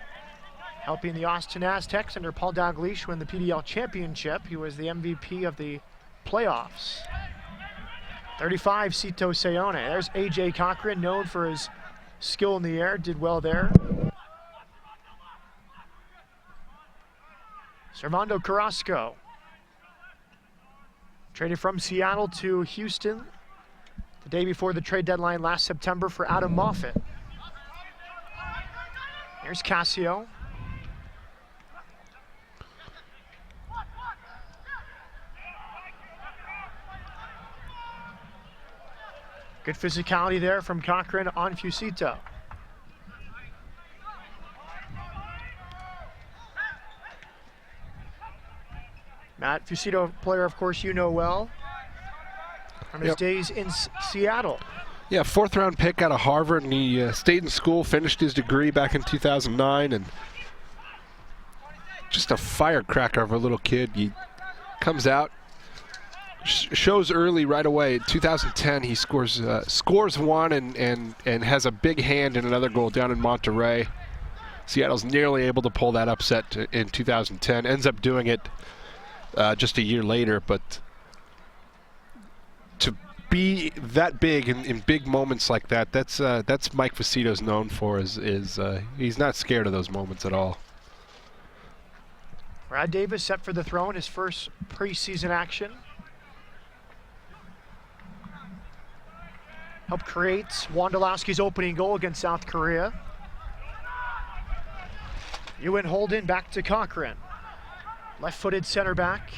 [SPEAKER 1] helping the Austin Aztecs under Paul Dalglish win the PDL championship. He was the MVP of the playoffs. 35, Cito Seone. There's AJ Cochran, known for his skill in the air, did well there. Servando Carrasco, traded from Seattle to Houston the day before the trade deadline last September for Adam Moffett. Here's Casio. Good physicality there from Cochran on Vecito. Matt, Vecito, player of course you know well from his days in Seattle.
[SPEAKER 2] yeah, fourth round pick out of Harvard, and he stayed in school, finished his degree back in 2009, and just a firecracker of a little kid. He comes out, shows early right away. 2010, he scores one and has a big hand in another goal down in Monterey. Seattle's nearly able to pull that upset in 2010. Ends up doing it just a year later, but to be that big in big moments like that, that's Mike Vecito's known for. Is he's not scared of those moments at all.
[SPEAKER 1] Brad Davis set for the throw in his first preseason action. Helped create Wondolowski's opening goal against South Korea. Ewan Holden back to Cochran. Left-footed center back.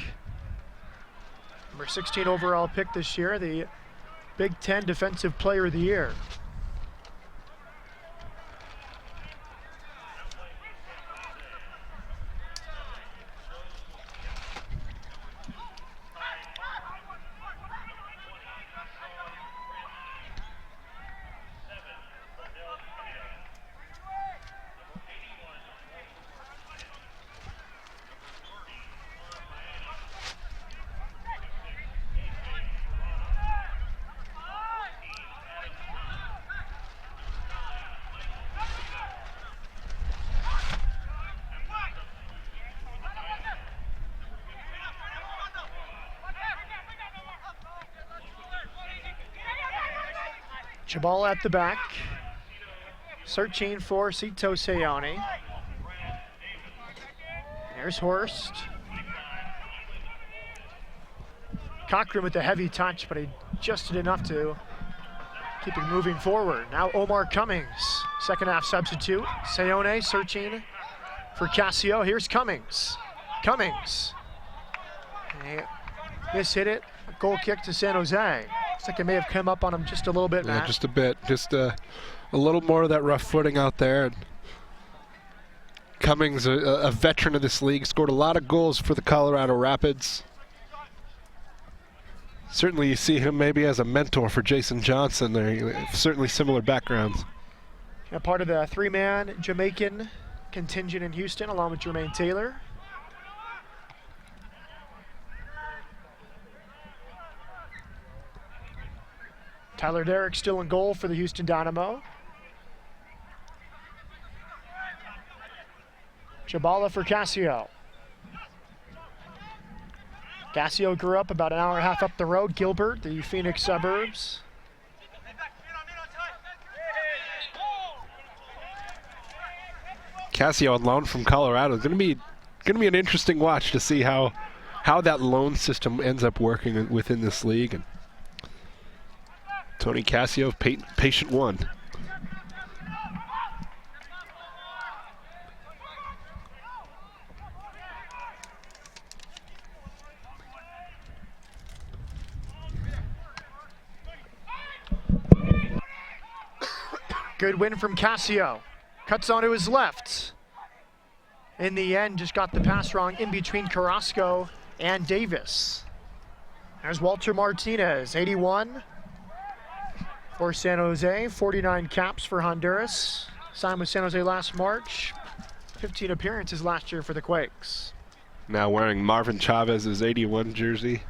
[SPEAKER 1] Number 16 overall pick this year, the Big Ten Defensive Player of the Year. Jabal at the back, searching for Sito Sayoni. There's Horst. Cochran with the heavy touch, but he just did enough to keep it moving forward. Now Omar Cummings, second half substitute. Sayone searching for Casio. Here's Cummings. Cummings. Mishit it. A goal kick to San Jose. Looks like it may have come up on him just a little bit, Matt.
[SPEAKER 2] Yeah, just a bit. Just a little more of that rough footing out there. And Cummings, a veteran of this league, scored a lot of goals for the Colorado Rapids. Certainly you see him maybe as a mentor for Jason Johnson. They're certainly similar backgrounds.
[SPEAKER 1] And part of the three-man Jamaican contingent in Houston, along with Jermaine Taylor. Tyler Derrick still in goal for the Houston Dynamo. Jabala for Casio. Casio grew up about an hour and a half up the road, Gilbert, the Phoenix suburbs.
[SPEAKER 2] Casio on loan from Colorado is going to be an interesting watch to see how that loan system ends up working within this league. And Tony Casio, patient one.
[SPEAKER 1] Good win from Casio. Cuts onto his left. In the end, just got the pass wrong in between Carrasco and Davis. There's Walter Martinez, 81 for San Jose, 49 caps for Honduras. Signed with San Jose last March, 15 appearances last year for the Quakes.
[SPEAKER 2] Now wearing Marvin Chavez's 81 jersey.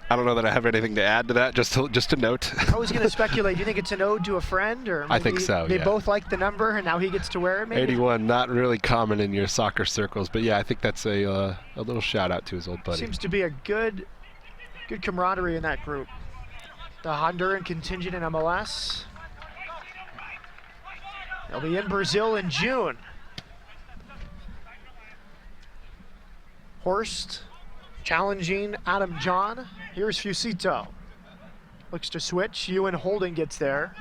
[SPEAKER 2] I don't know that I have anything to add to that, just a note.
[SPEAKER 1] I was going to speculate. Do you think it's an ode to a friend? Or
[SPEAKER 2] I think so,
[SPEAKER 1] They
[SPEAKER 2] yeah.
[SPEAKER 1] both like the number, and now he gets to wear it, maybe?
[SPEAKER 2] 81, not really common in your soccer circles, but yeah, I think that's a little shout-out to his old buddy.
[SPEAKER 1] Seems to be a good camaraderie in that group. The Honduran contingent in MLS. They'll be in Brazil in June. Horst challenging Adam John. Here's Fusito. Looks to switch. Ewan Holden gets there.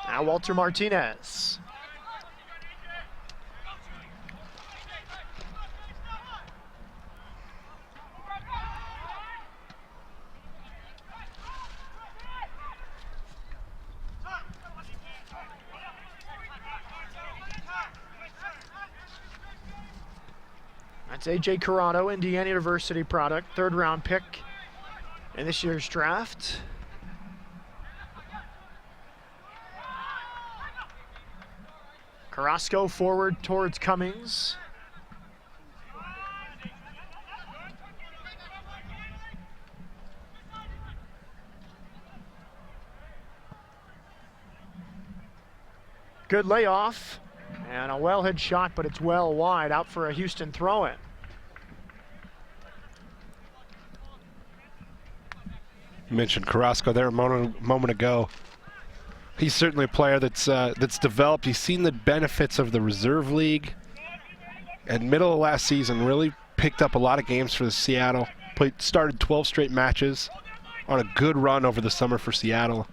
[SPEAKER 1] Now Walter Martinez. That's A.J. Carano, Indiana University product, third-round pick in this year's draft. Carrasco forward towards Cummings. Good layoff. And a well-hit shot, but it's well wide, out for a Houston throw-in.
[SPEAKER 2] You mentioned Carrasco there a moment ago. He's certainly a player that's developed. He's seen the benefits of the reserve league. And middle of last season, really picked up a lot of games for the Seattle. Started 12 straight matches on a good run over the summer for Seattle.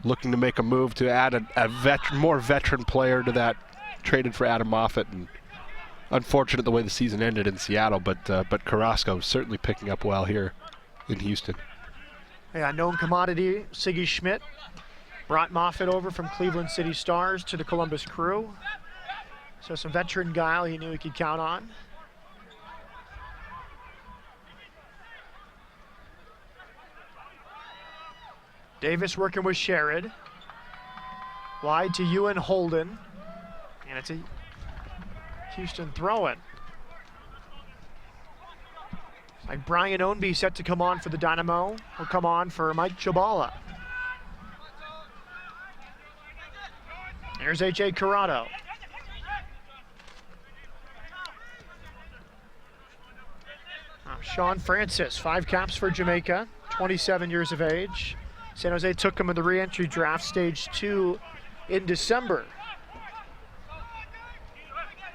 [SPEAKER 2] Looking to make a move to add a more veteran player to that, traded for Adam Moffett, and unfortunate the way the season ended in Seattle, but Carrasco certainly picking up well here in Houston.
[SPEAKER 1] Yeah, known commodity, Siggy Schmidt brought Moffitt over from Cleveland City Stars to the Columbus Crew. So some veteran guile he knew he could count on. Davis working with Sherrod. Wide to Ewan Holden. And it's a Houston throw-in. Like Brian Ownby set to come on for the Dynamo. Will come on for Mike Chabala. Here's A.J. Corrado. Sean Francis, 5 caps for Jamaica, 27 years of age. San Jose took him in the re-entry draft, stage 2 in December.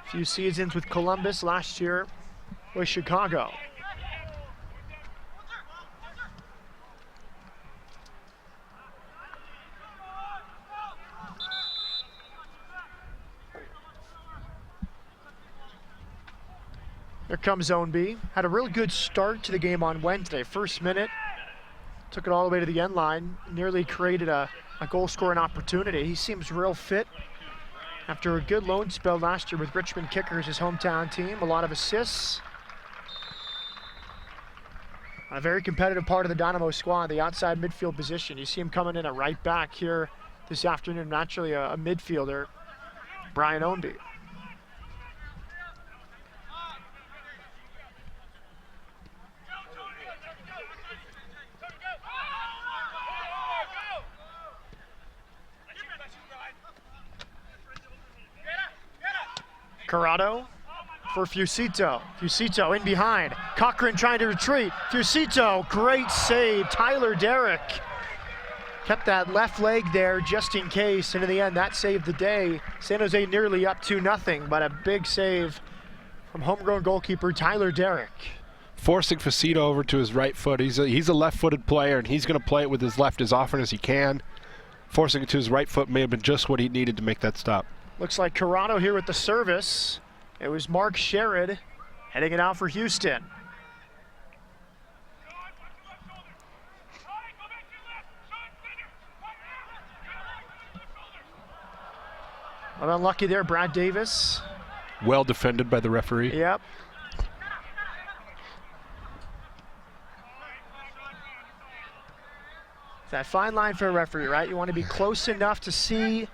[SPEAKER 1] A few seasons with Columbus, last year with Chicago. Here comes Zone B. Had a real good start to the game on Wednesday. First minute, took it all the way to the end line, nearly created a goal-scoring opportunity. He seems real fit after a good loan spell last year with Richmond Kickers, his hometown team. A lot of assists. A very competitive part of the Dynamo squad, the outside midfield position. You see him coming in at right back here this afternoon, naturally a midfielder, Brian Ownby. Corrado for Fusito. Fusito in behind. Cochran trying to retreat. Fusito, great save. Tyler Derrick kept that left leg there just in case, and in the end that saved the day. San Jose nearly up 2-0, but a big save from homegrown goalkeeper Tyler Derrick.
[SPEAKER 2] Forcing Fusito over to his right foot. He's a left-footed player, and he's going to play it with his left as often as he can. Forcing it to his right foot may have been just what he needed to make that stop.
[SPEAKER 1] Looks like Corrado here with the service. It was Mark Sherrod heading it out for Houston. Well, unlucky there, Brad Davis.
[SPEAKER 2] Well defended by the referee.
[SPEAKER 1] Yep. It's that fine line for a referee, right? You want to be close enough to see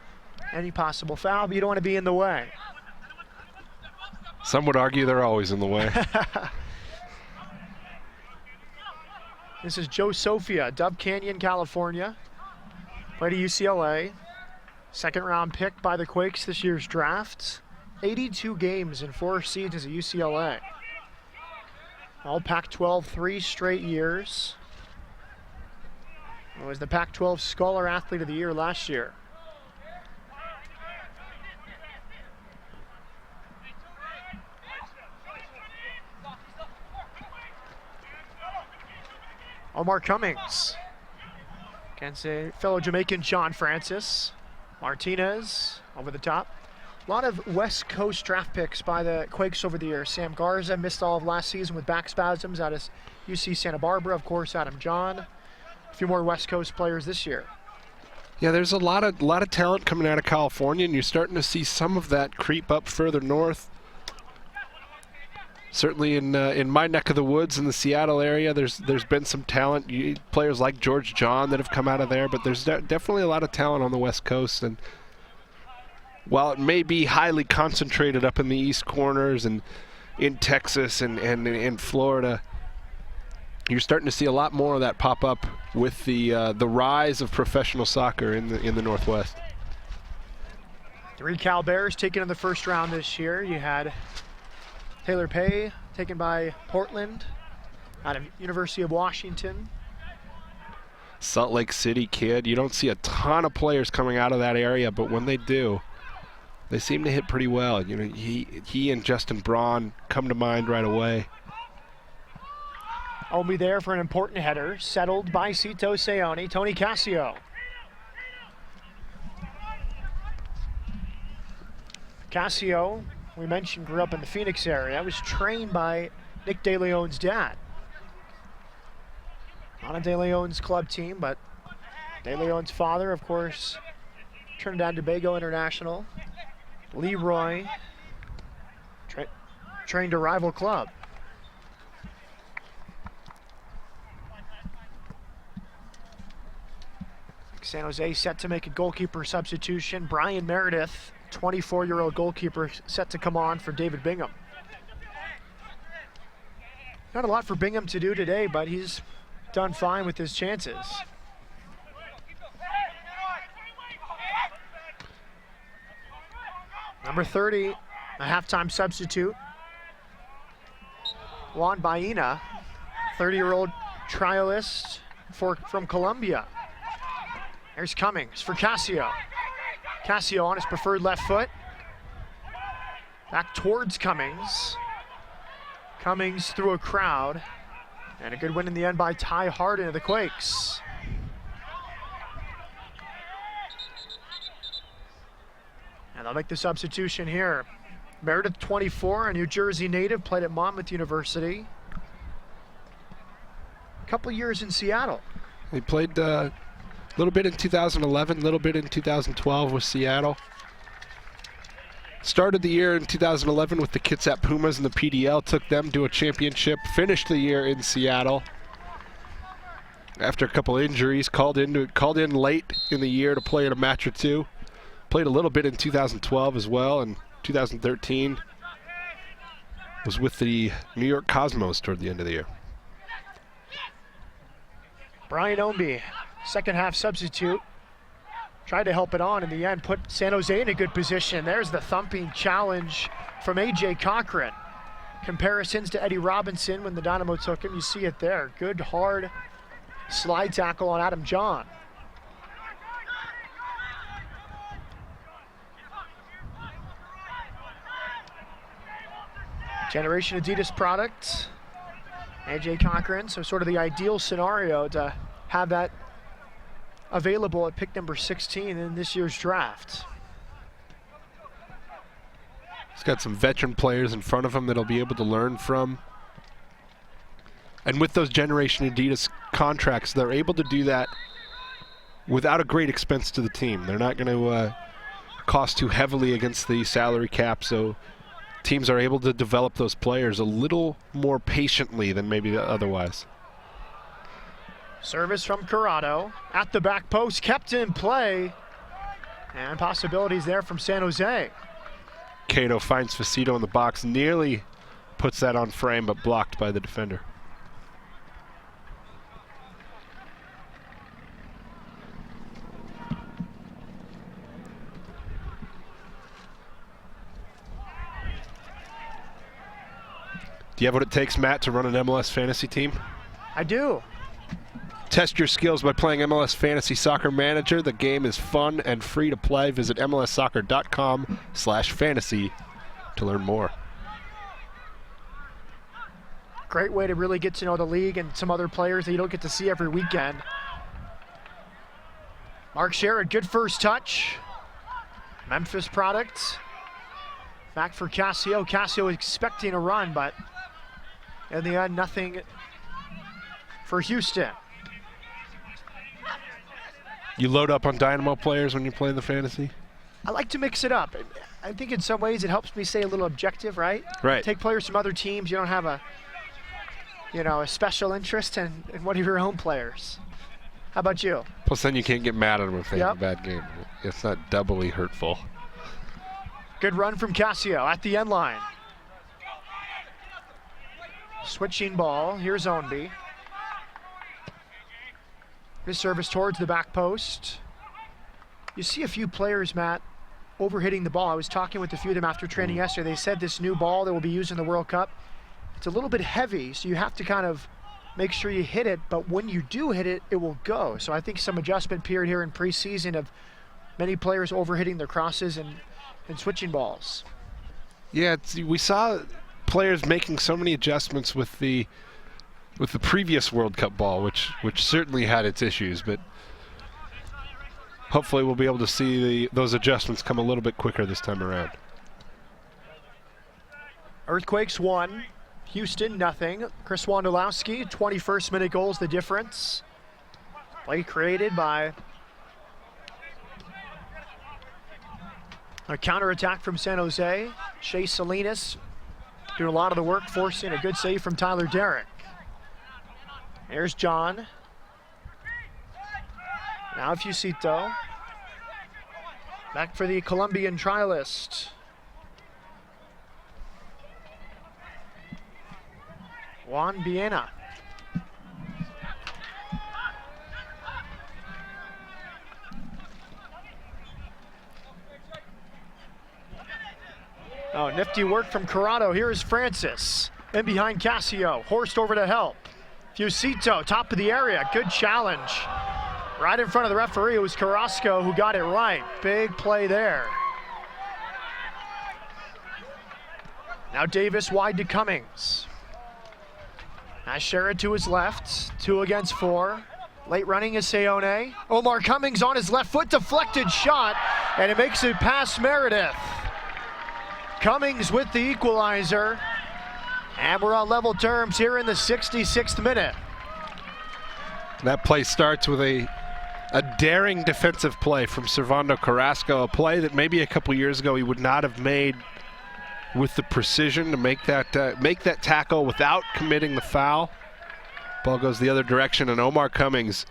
[SPEAKER 1] any possible foul, but you don't want to be in the way.
[SPEAKER 2] Some would argue they're always in the way.
[SPEAKER 1] This is Joe Sophia, Dove Canyon, California. Played at UCLA. Second round pick by the Quakes this year's draft. 82 games in 4 seasons at UCLA. All Pac-12 3 straight years. He was the Pac-12 Scholar Athlete of the Year last year. Omar Cummings against a fellow Jamaican, Sean Francis. Martinez over the top. A lot of West Coast draft picks by the Quakes over the years. Sam Garza missed all of last season with back spasms out of UC Santa Barbara. Of course, Adam John. A few more West Coast players this year.
[SPEAKER 2] Yeah, there's a lot of talent coming out of California, and you're starting to see some of that creep up further north. Certainly in my neck of the woods in the Seattle area, there's been some talent. Players like George John that have come out of there, but there's definitely a lot of talent on the West Coast. And while it may be highly concentrated up in the East Corners and in Texas and in Florida, you're starting to see a lot more of that pop up with the rise of professional soccer in the Northwest.
[SPEAKER 1] 3 Cal Bears taken in the first round this year. You had Taylor Pay taken by Portland out of University of Washington.
[SPEAKER 2] Salt Lake City kid. You don't see a ton of players coming out of that area, but when they do, they seem to hit pretty well. You know, he and Justin Braun come to mind right away.
[SPEAKER 1] Only there for an important header, settled by Cito Seone, Tony Cassio. Cassio we mentioned, grew up in the Phoenix area. Was trained by Nick De Leon's dad. Not a De Leon's club team, but De Leon's father, of course, Trinidad and Tobago international. Leroy trained a rival club. San Jose set to make a goalkeeper substitution. Brian Meredith, 24-year-old goalkeeper, set to come on for David Bingham. Not a lot for Bingham to do today, but he's done fine with his chances. Number 30, a halftime substitute. Juan Baena, 30-year-old trialist from Colombia. There's Cummings for Casio. Casio on his preferred left foot. Back towards Cummings. Cummings through a crowd. And a good win in the end by Ty Harden of the Quakes. And they'll make the substitution here. Meredith, 24, a New Jersey native, played at Monmouth University. A couple years in Seattle.
[SPEAKER 2] He played a little bit in 2011, a little bit in 2012 with Seattle. Started the year in 2011 with the Kitsap Pumas in the PDL, took them to a championship, finished the year in Seattle. After a couple injuries, called in late in the year to play in a match or two. Played a little bit in 2012 as well, and 2013 was with the New York Cosmos toward the end of the year.
[SPEAKER 1] Brian Omby, second half substitute. Tried to help it on in the end, put San Jose in a good position. There's the thumping challenge from A.J. Cochran. Comparisons to Eddie Robinson when the Dynamo took him, you see it there. Good hard slide tackle on Adam John. Generation Adidas product, A.J. Cochran, so sort of the ideal scenario to have that available at pick number 16 in this year's draft.
[SPEAKER 2] He's got some veteran players in front of him that he'll be able to learn from. And with those Generation Adidas contracts, they're able to do that without a great expense to the team. They're not going to cost too heavily against the salary cap, so teams are able to develop those players a little more patiently than maybe otherwise.
[SPEAKER 1] Service from Corrado at the back post, kept in play, and possibilities there from San Jose.
[SPEAKER 2] Cato finds Facito in the box, nearly puts that on frame, but blocked by the defender. Do you have what it takes, Matt, to run an MLS fantasy team?
[SPEAKER 1] I do.
[SPEAKER 2] Test your skills by playing MLS Fantasy Soccer Manager. The game is fun and free to play. Visit mlssoccer.com/fantasy to learn more.
[SPEAKER 1] Great way to really get to know the league and some other players that you don't get to see every weekend. Mark Sherrod, good first touch. Memphis product. Back for Casio. Casio expecting a run, but in the end, nothing for Houston.
[SPEAKER 2] You load up on Dynamo players when you play the fantasy?
[SPEAKER 1] I like to mix it up. I think in some ways it helps me stay a little objective, right?
[SPEAKER 2] Right.
[SPEAKER 1] Take players from other teams. You don't have a special interest in one of your own players. How about you?
[SPEAKER 2] Plus then you can't get mad at them if they have a bad game. It's not doubly hurtful.
[SPEAKER 1] Good run from Casio at the end line. Switching ball. Here's Ownby. His service towards the back post. You see a few players, Matt, overhitting the ball. I was talking with a few of them after training yesterday. They said this new ball that will be used in the World Cup, it's a little bit heavy, so you have to kind of make sure you hit it, but when you do hit it, it will go. So I think some adjustment period here in preseason of many players overhitting their crosses and switching balls.
[SPEAKER 2] Yeah, we saw players making so many adjustments with the previous World Cup ball, which certainly had its issues, but hopefully we'll be able to see those adjustments come a little bit quicker this time around.
[SPEAKER 1] Earthquakes 1, Houston nothing. Chris Wondolowski, 21st minute goal's the difference. Play created by a counterattack from San Jose. Shea Salinas doing a lot of the work, forcing a good save from Tyler Derrick. There's John. Now Fusito. Back for the Colombian trialist. Juan Biena. Oh, nifty work from Corrado. Here is Francis. In behind Casio. Horst over to help. Fusito, top of the area. Good challenge. Right in front of the referee. It was Carrasco who got it right. Big play there. Now Davis wide to Cummings. Now Sherrod to his left. 2 against 4. Late running is Seone. Omar Cummings on his left foot. Deflected shot. And it makes it past Meredith. Cummings with the equalizer. And we're on level terms here in the 66th minute.
[SPEAKER 2] That play starts with a daring defensive play from Servando Carrasco, a play that maybe a couple years ago he would not have made with the precision to make that tackle without committing the foul. Ball goes the other direction, and Omar Cummings,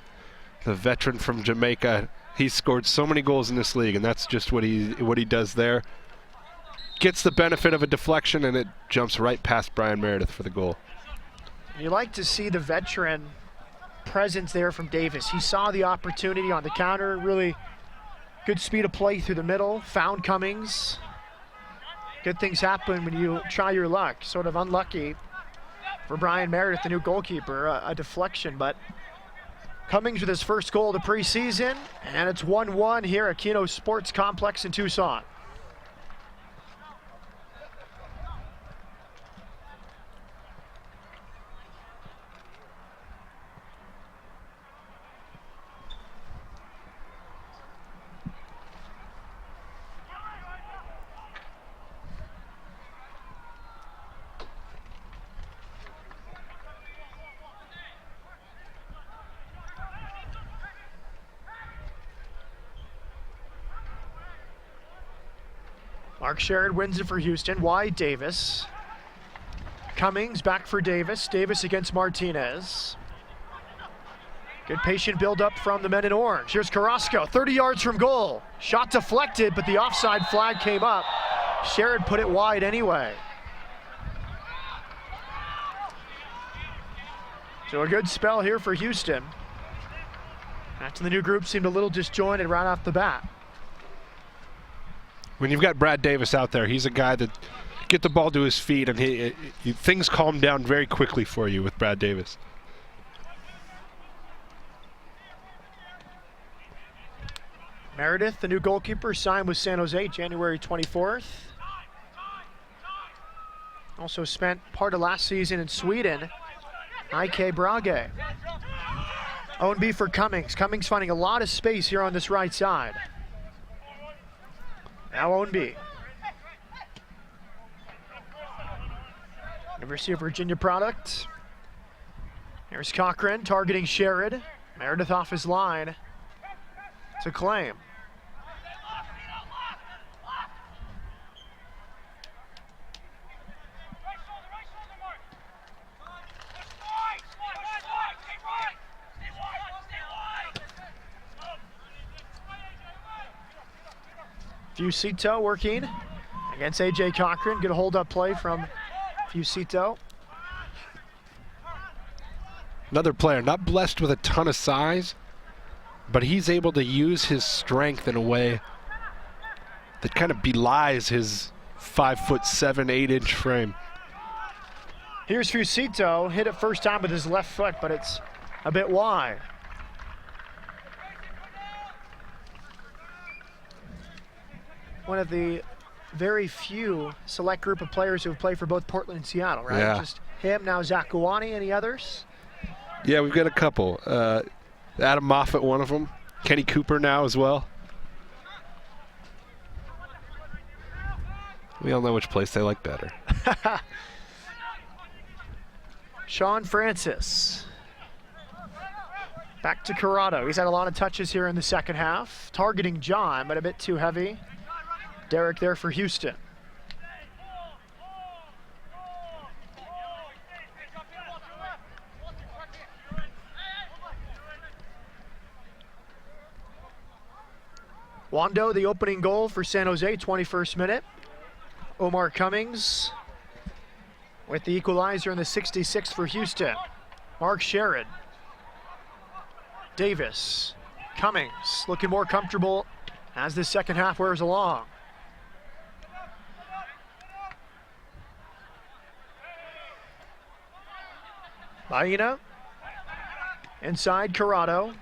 [SPEAKER 2] the veteran from Jamaica, he's scored so many goals in this league, and that's just what he does there. Gets the benefit of a deflection, and it jumps right past Brian Meredith for the goal.
[SPEAKER 1] You like to see the veteran presence there from Davis. He saw the opportunity on the counter, really good speed of play through the middle, found Cummings. Good things happen when you try your luck. Sort of unlucky for Brian Meredith, the new goalkeeper, a deflection, but Cummings with his first goal of the preseason, and it's 1-1 here at Keno Sports Complex in Tucson. Mark Sherrod wins it for Houston. Wide Davis. Cummings back for Davis. Davis against Martinez. Good patient build-up from the men in orange. Here's Carrasco, 30 yards from goal. Shot deflected, but the offside flag came up. Sherrod put it wide anyway. So a good spell here for Houston. After the new group seemed a little disjointed right off the bat.
[SPEAKER 2] When you've got Brad Davis out there, he's a guy that get the ball to his feet, and things calm down very quickly for you with Brad Davis.
[SPEAKER 1] Meredith, the new goalkeeper, signed with San Jose January 24th. Also spent part of last season in Sweden. IK Brage. Ownby for Cummings. Cummings finding a lot of space here on this right side. Now Ownby. University of Virginia product. Here's Cochran targeting Sherrod. Meredith off his line to claim. Fusito working against AJ Cochran. Good hold-up play from Fusito.
[SPEAKER 2] Another player not blessed with a ton of size, but he's able to use his strength in a way that kind of belies his 5'7", 8-inch frame.
[SPEAKER 1] Here's Fusito, hit it first time with his left foot, but it's a bit wide. One of the very few select group of players who have played for both Portland and Seattle, right?
[SPEAKER 2] Yeah.
[SPEAKER 1] Just him, now Zach Gawani. Any others?
[SPEAKER 2] Yeah, we've got a couple. Adam Moffat, one of them. Kenny Cooper now as well. We all know which place they like better.
[SPEAKER 1] Sean Francis. Back to Corrado. He's had a lot of touches here in the second half. Targeting John, but a bit too heavy. Derek there for Houston. Wando, the opening goal for San Jose, 21st minute. Omar Cummings with the equalizer in the 66th for Houston. Mark Sherrod. Davis. Cummings looking more comfortable as the second half wears along. Baena. Inside Corrado.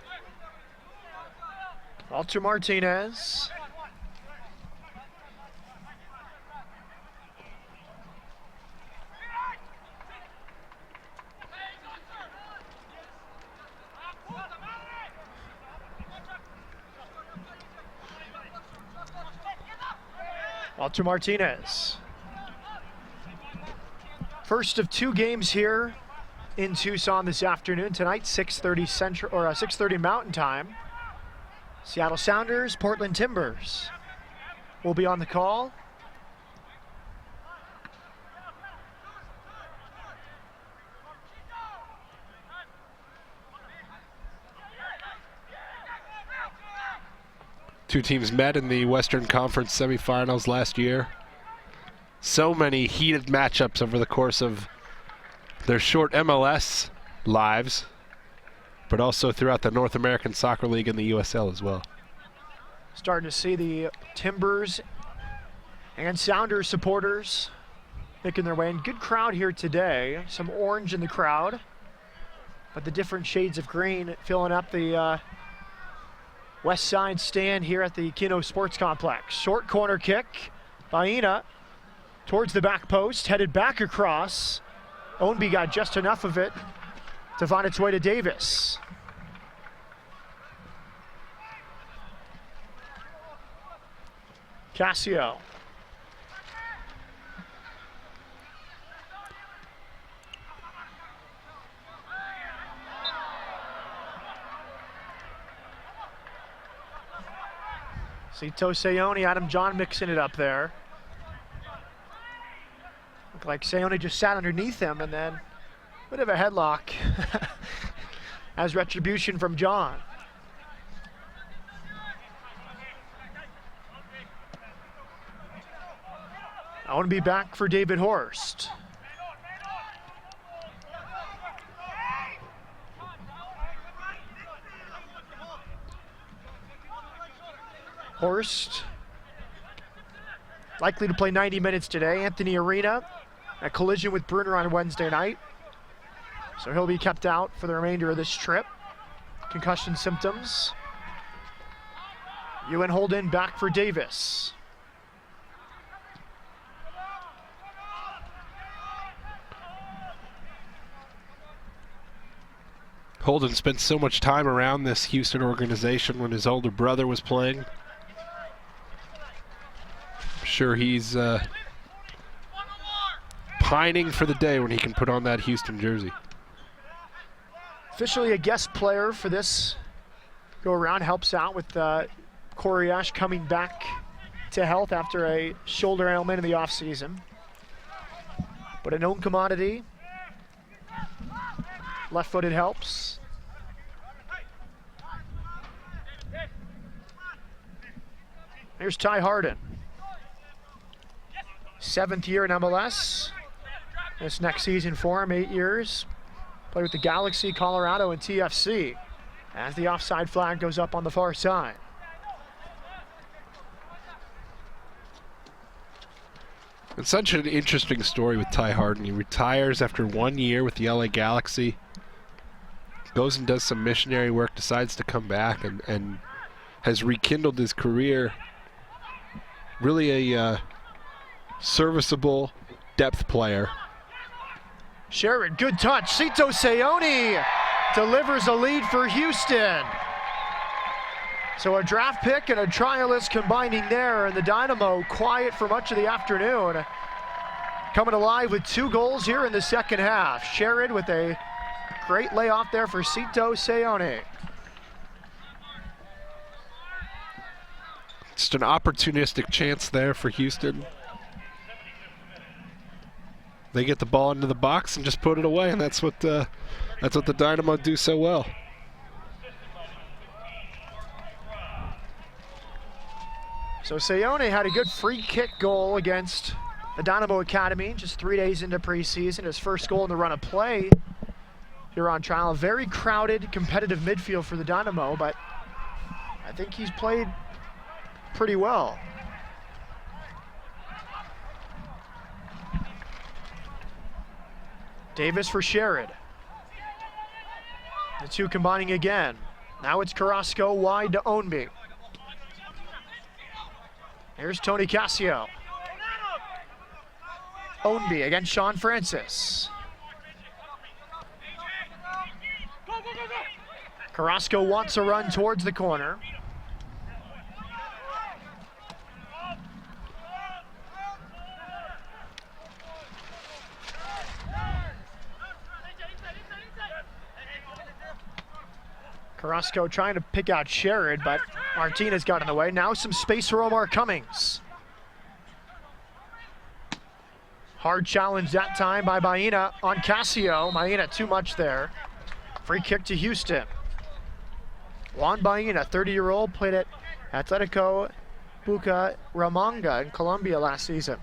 [SPEAKER 1] Walter Martinez. Walter Martinez. First of 2 games here in Tucson this afternoon. Tonight, 6:30 Central or 6:30 Mountain Time. Seattle Sounders, Portland Timbers will be on the call.
[SPEAKER 2] Two teams met in the Western Conference semifinals last year. So many heated matchups over the course of their short MLS lives, but also throughout the North American Soccer League and the USL as well.
[SPEAKER 1] Starting to see the Timbers and Sounders supporters making their way in. Good crowd here today. Some orange in the crowd, but the different shades of green filling up the west side stand here at the Kino Sports Complex. Short corner kick. Baena towards the back post, headed back across. Ownby got just enough of it to find its way to Davis. Casio. Cito Sayoni, Adam John mixing it up there. Looked like Sayoni just sat underneath him and then a bit of a headlock as retribution from John. I want to be back for David Horst. Horst likely to play 90 minutes today. Anthony Arena, a collision with Bruner on Wednesday night. So he'll be kept out for the remainder of this trip. Concussion symptoms. Ewan Holden back for Davis.
[SPEAKER 2] Holden spent so much time around this Houston organization when his older brother was playing. I'm sure he's pining for the day when he can put on that Houston jersey.
[SPEAKER 1] Officially a guest player for this go around, helps out with Corey Ash coming back to health after a shoulder ailment in the offseason. But a known commodity. Left-footed helps. Here's Ty Harden. 7th year in MLS. This next season for him, 8 years. Played with the Galaxy, Colorado, and TFC. As the offside flag goes up on the far side.
[SPEAKER 2] It's such an interesting story with Ty Harden. He retires after 1 year with the LA Galaxy. Goes and does some missionary work, decides to come back, and has rekindled his career. Really a serviceable depth player.
[SPEAKER 1] Sherrod, good touch. Cito Sayoni delivers a lead for Houston. So a draft pick and a trialist combining there, and the Dynamo quiet for much of the afternoon. coming alive with 2 goals here in the second half. Sherrod with a great layoff there for Cito Seone.
[SPEAKER 2] Just an opportunistic chance there for Houston. They get the ball into the box and just put it away, and that's what the Dynamo do so well.
[SPEAKER 1] So Seone had a good free kick goal against the Dynamo Academy just 3 days into preseason. His first goal in the run of play here on trial. A very crowded, competitive midfield for the Dynamo, but I think he's played pretty well. Davis for Sherrod. The two combining again. Now it's Carrasco wide to Ownby. Here's Tony Cassio. Ownby against Sean Francis. Carrasco wants a run towards the corner. Carrasco trying to pick out Sherrod, but Martinez got in the way. Now some space for Omar Cummings. Hard challenge that time by Baena on Cassio. Baena too much there. Free kick to Houston. Juan Baena, 30-year-old, played at Atletico Bucaramanga in Colombia last season.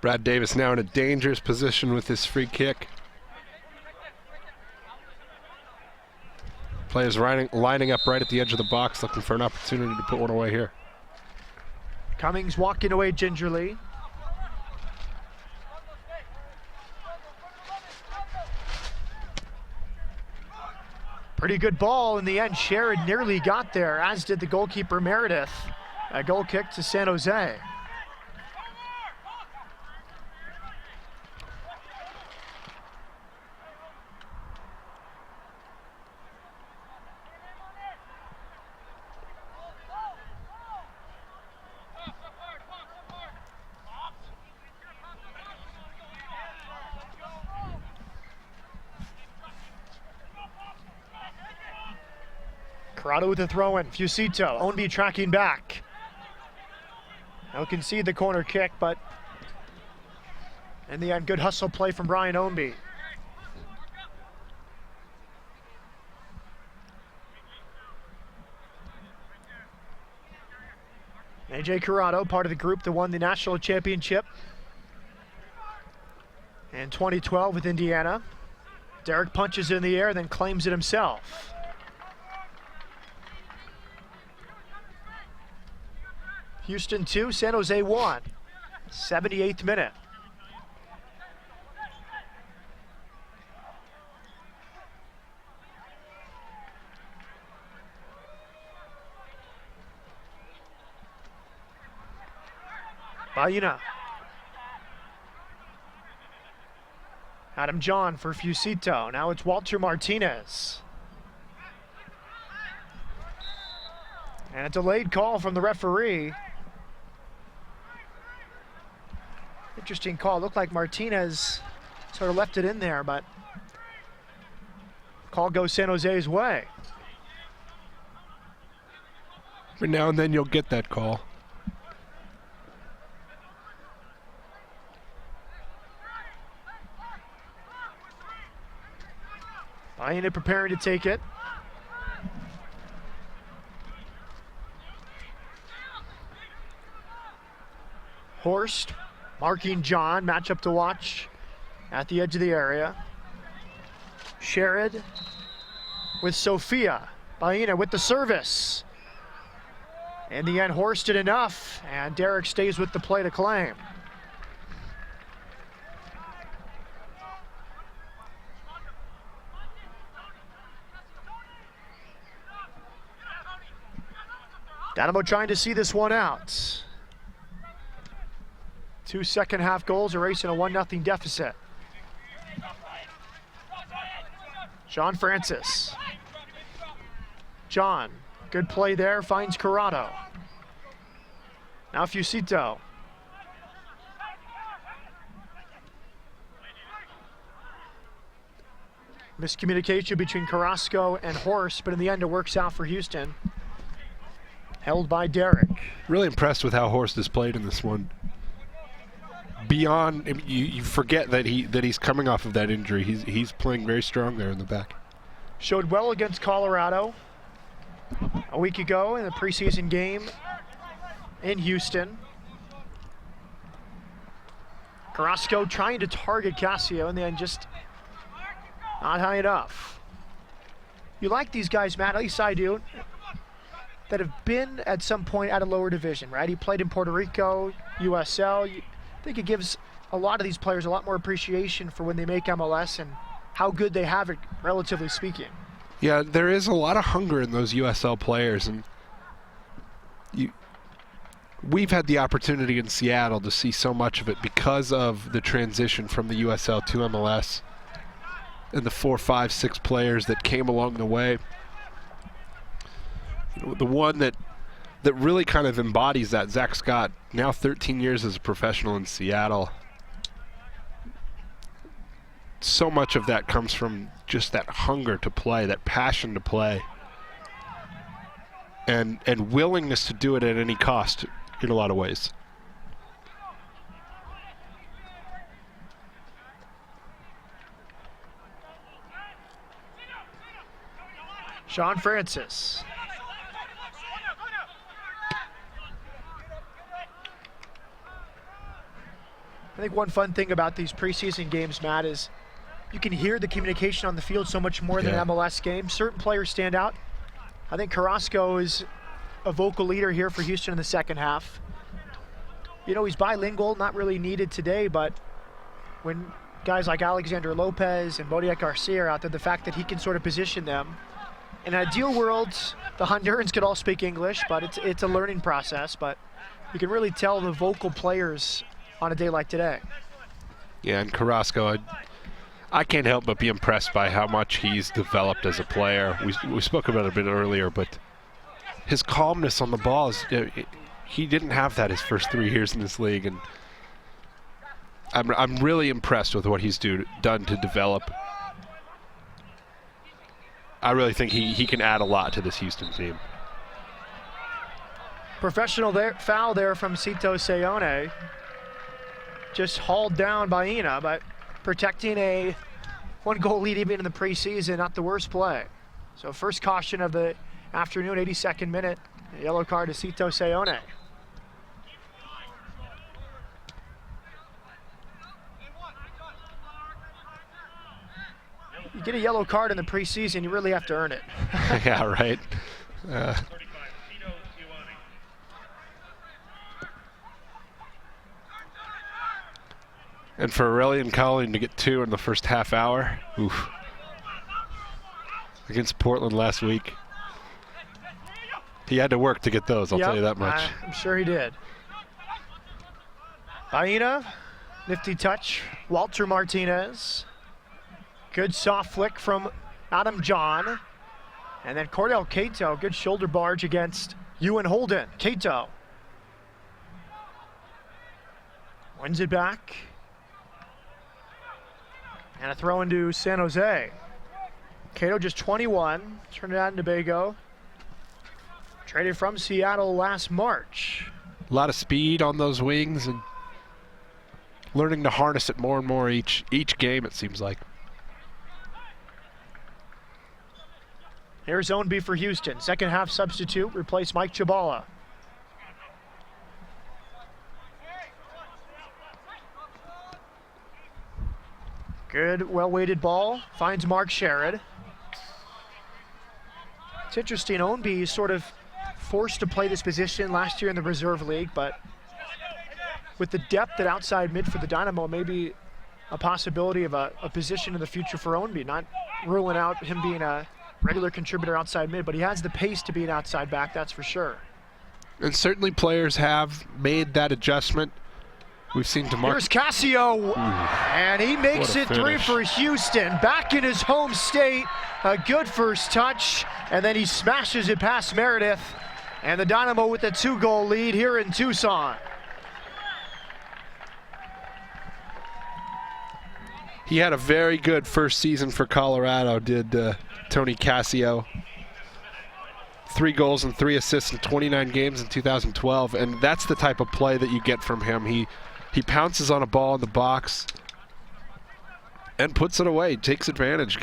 [SPEAKER 2] Brad Davis now in a dangerous position with his free kick. Players lining up right at the edge of the box, looking for an opportunity to put one away here.
[SPEAKER 1] Cummings walking away gingerly. Pretty good ball in the end. Sherrod nearly got there, as did the goalkeeper Meredith. A goal kick to San Jose. Corrado with a throw-in. Fusito. Ownby tracking back. Now concede the corner kick, but in the end, good hustle play from Brian Ownby. AJ Corrado, part of the group that won the national championship in 2012 with Indiana. Derek punches in the air, then claims it himself. Houston 2, San Jose 1. 78th minute. Baena. Adam John for Fusito. Now it's Walter Martinez. And a delayed call from the referee. Interesting call. Looked like Martinez sort of left it in there, but call goes San Jose's way.
[SPEAKER 2] Every now and then you'll get that call.
[SPEAKER 1] Baena preparing to take it. Horst marking John, matchup to watch at the edge of the area. Sherrod with Sophia. Baena with the service. In the end, Horst did enough, and Derek stays with the play to claim. Dynamo trying to see this one out. 2 second-half goals erasing a 1-0 deficit. John Francis. John, good play there, finds Corrado. Now Fusito. Miscommunication between Carrasco and Horst, but in the end it works out for Houston. Held by Derek.
[SPEAKER 2] Really impressed with how Horst has played in this one. Beyond, you forget that he's coming off of that injury. He's playing very strong there in the back.
[SPEAKER 1] Showed well against Colorado a week ago in the preseason game in Houston. Carrasco trying to target Casio and then just not high enough. You like these guys, Matt, at least I do, that have been at some point at a lower division, right? He played in Puerto Rico, USL. I think it gives a lot of these players a lot more appreciation for when they make MLS and how good they have it, relatively speaking.
[SPEAKER 2] Yeah, there is a lot of hunger in those USL players, and we've had the opportunity in Seattle to see so much of it because of the transition from the USL to MLS and the 4, 5, 6 players that came along the way. You know, the one that really kind of embodies that, Zach Scott, now 13 years as a professional in Seattle. So much of that comes from just that hunger to play, that passion to play, and willingness to do it at any cost in a lot of ways.
[SPEAKER 1] Sean Francis. I think one fun thing about these preseason games, Matt, is you can hear the communication on the field so much more than an MLS game. Certain players stand out. I think Carrasco is a vocal leader here for Houston in the second half. You know, he's bilingual, not really needed today, but when guys like Alexander Lopez and Bodiak Garcia are out there, the fact that he can sort of position them. In an ideal world, the Hondurans could all speak English, but it's a learning process. But you can really tell the vocal players on a day like today.
[SPEAKER 2] Yeah, and Carrasco, I can't help but be impressed by how much he's developed as a player. We spoke about it a bit earlier, but his calmness on the ball is, he didn't have that his first 3 years in this league, and I'm really impressed with what he's done to develop. I really think he can add a lot to this Houston team.
[SPEAKER 1] Professional foul there from Cito Seone. Just hauled down by Ina, but protecting a 1-goal lead even in the preseason, not the worst play. So first caution of the afternoon, 82nd minute, a yellow card to Cito Seone. You get a yellow card in the preseason, you really have to earn it.
[SPEAKER 2] Yeah, right. And for Aurelian Colleen to get 2 in the first half hour, oof. Against Portland last week. He had to work to get those, I'll tell you that much.
[SPEAKER 1] I'm sure he did. Baena, nifty touch. Walter Martinez. Good soft flick from Adam John. And then Cordell Cato, good shoulder barge against Ewan Holden. Cato wins it back. And a throw into San Jose. Cato just 21, Trinidad and Tobago. Traded from Seattle last March.
[SPEAKER 2] A lot of speed on those wings and learning to harness it more and more each game, it seems like.
[SPEAKER 1] Here's Zone B for Houston. Second half substitute, replace Mike Chabala. Good, well-weighted ball. Finds Mark Sherrod. It's interesting, Ownby is sort of forced to play this position last year in the reserve league, but with the depth at outside mid for the Dynamo, maybe a possibility of a position in the future for Ownby. Not ruling out him being a regular contributor outside mid, but he has the pace to be an outside back, that's for sure.
[SPEAKER 2] And certainly players have made that adjustment We've seen
[SPEAKER 1] Here's Casio, and he makes it 3 for Houston. Back in his home state, a good first touch, and then he smashes it past Meredith, and the Dynamo with a 2-goal lead here in Tucson.
[SPEAKER 2] He had a very good first season for Colorado, did Tony Casio. 3 goals and 3 assists in 29 games in 2012, and that's the type of play that you get from him. He pounces on a ball in the box and puts it away, takes advantage,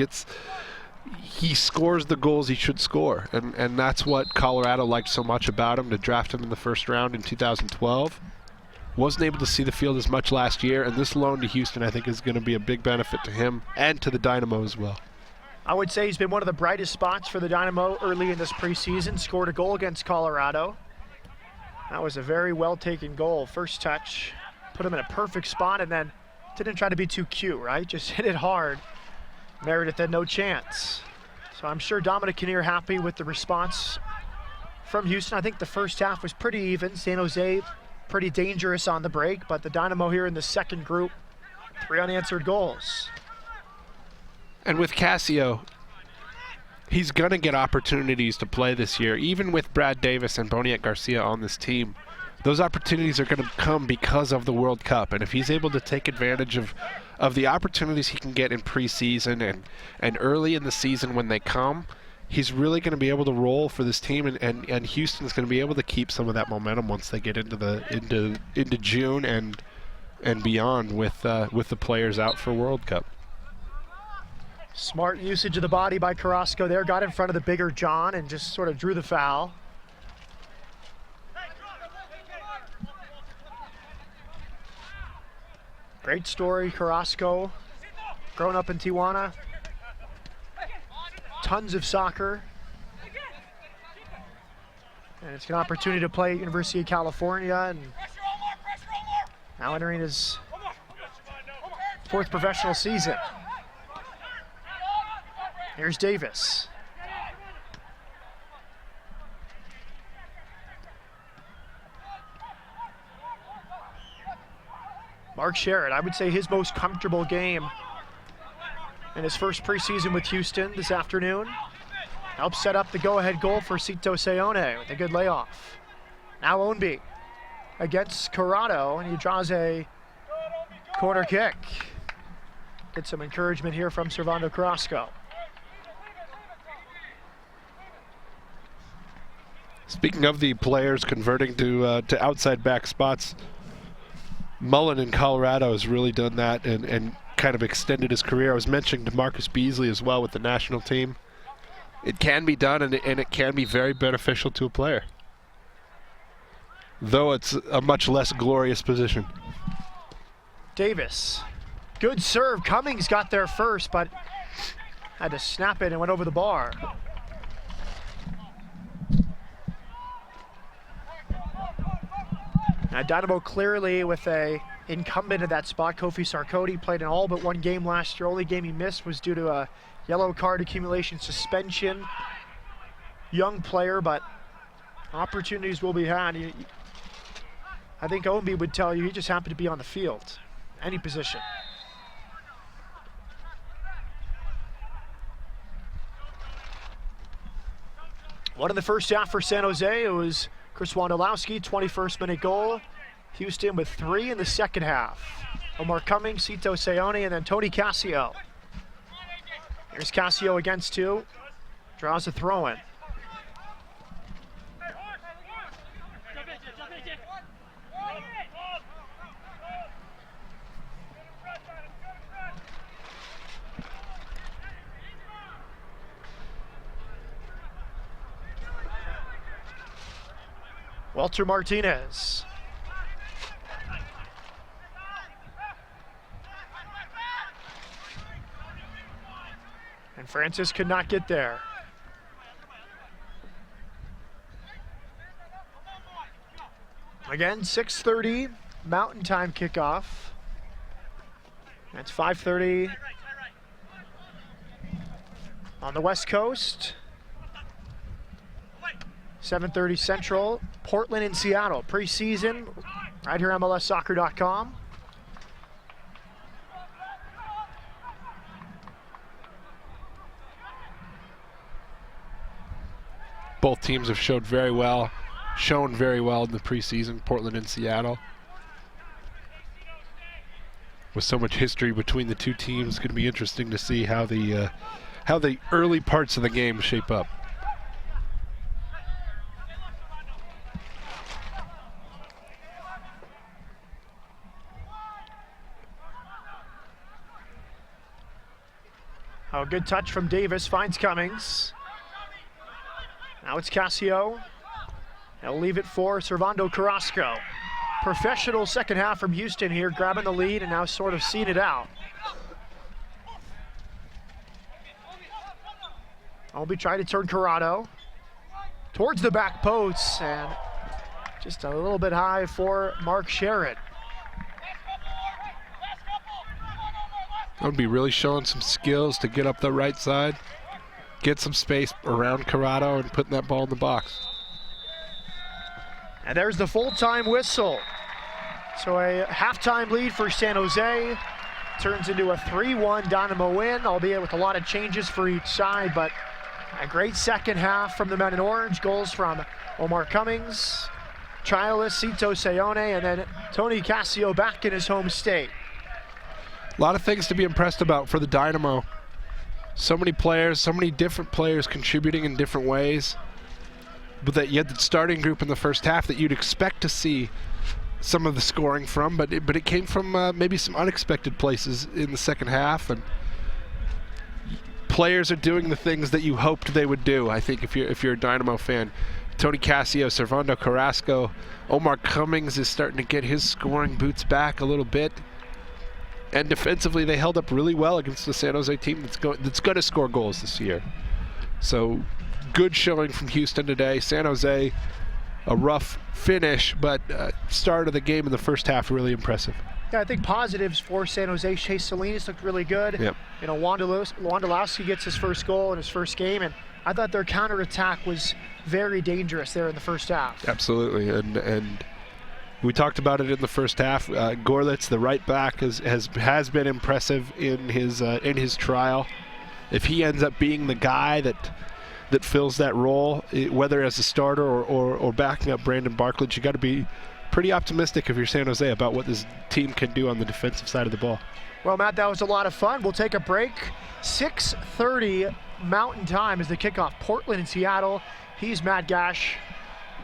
[SPEAKER 2] he scores the goals he should score, and that's what Colorado liked so much about him, to draft him in the first round in 2012. Wasn't able to see the field as much last year, and this loan to Houston I think is going to be a big benefit to him and to the Dynamo as well.
[SPEAKER 1] I would say he's been one of the brightest spots for the Dynamo early in this preseason. Scored a goal against Colorado. That was a very well-taken goal. First touch, put him in a perfect spot, and then didn't try to be too cute, right? Just hit it hard. Meredith had no chance. So I'm sure Dominic Kinnear happy with the response from Houston. I think the first half was pretty even. San Jose pretty dangerous on the break, but the Dynamo here in the second group, 3 unanswered goals.
[SPEAKER 2] And with Casio, he's going to get opportunities to play this year. Even with Brad Davis and Boniek Garcia on this team, those opportunities are going to come because of the World Cup. And if he's able to take advantage of the opportunities he can get in preseason and early in the season when they come, he's really going to be able to roll for this team, and Houston's going to be able to keep some of that momentum once they get into June and beyond with the players out for World Cup.
[SPEAKER 1] Smart usage of the body by Carrasco there. Got in front of the bigger John and just sort of drew the foul. Great story, Carrasco. Grown up in Tijuana. Tons of soccer. And it's an opportunity to play at University of California, and now entering his 4th professional season. Here's Davis. Mark Sherritt, I would say his most comfortable game in his first preseason with Houston this afternoon. Helps set up the go-ahead goal for Cito Seone with a good layoff. Now Ownby against Corrado, and he draws a corner kick. Get some encouragement here from Servando Carrasco.
[SPEAKER 2] Speaking of the players converting to outside back spots, Mullen in Colorado has really done that and kind of extended his career. I was mentioning DeMarcus Beasley as well with the national team. It can be done, and it can be very beneficial to a player, though it's a much less glorious position.
[SPEAKER 1] Davis, good serve. Cummings got there first, but had to snap it and went over the bar. Now Dynamo clearly with a incumbent in that spot. Kofi Sarkodie played in all but 1 game last year. Only game he missed was due to a yellow card accumulation suspension. Young player, but opportunities will be had. I think Ownby would tell you he just happened to be on the field, any position. One in the first half for San Jose. It was Chris Wondolowski, 21st minute goal. Houston with 3 in the second half. Omar Cummings, Cito Seone, and then Tony Casio. Here's Casio against 2. Draws a throw-in. Walter Martinez. And Francis could not get there. Again, 6:30 Mountain Time kickoff. That's 5:30 on the West Coast. 7:30 Central. Portland and Seattle. Preseason right here on MLSsoccer.com.
[SPEAKER 2] Both teams have shown very well in the preseason, Portland and Seattle. With so much history between the two teams, it's going to be interesting to see how the early parts of the game shape up.
[SPEAKER 1] Oh, good touch from Davis, finds Cummings. Now it's Casio. He'll leave it for Servando Carrasco. Professional second half from Houston here, grabbing the lead and now sort of seeing it out. Obi trying to turn Corrado towards the back post, and just a little bit high for Mark Sherritt.
[SPEAKER 2] That would be really showing some skills to get up the right side, get some space around Corrado, and putting that ball in the box.
[SPEAKER 1] And there's the full-time whistle. So a halftime lead for San Jose turns into a 3-1 Dynamo win, albeit with a lot of changes for each side, but a great second half from the men in orange. Goals from Omar Cummings, Trialis, Cito Sayone, and then Tony Casio back in his home state.
[SPEAKER 2] A lot of things to be impressed about for the Dynamo. So many players, so many different players contributing in different ways. But that you had the starting group in the first half that you'd expect to see some of the scoring from, but it came from maybe some unexpected places in the second half, and players are doing the things that you hoped they would do. I think if you're a Dynamo fan, Tony Casio, Servando Carrasco, Omar Cummings is starting to get his scoring boots back a little bit. And defensively, they held up really well against the San Jose team that's going to score goals this year. So good showing from Houston today. San Jose, a rough finish, but start of the game in the first half really impressive.
[SPEAKER 1] Yeah, I think positives for San Jose. Chase Salinas looked really good.
[SPEAKER 2] Yep.
[SPEAKER 1] You know, Wondolowski gets his first goal in his first game, and I thought their counterattack was very dangerous there in the first half.
[SPEAKER 2] Absolutely, and we talked about it in the first half. Gorlitz, the right back, has been impressive in his trial. If he ends up being the guy that fills that role, whether as a starter or backing up Brandon Barklage, you got to be pretty optimistic if you're San Jose about what this team can do on the defensive side of the ball.
[SPEAKER 1] Well, Matt, that was a lot of fun. We'll take a break. 6:30 Mountain Time is the kickoff. Portland and Seattle. He's Matt Gash.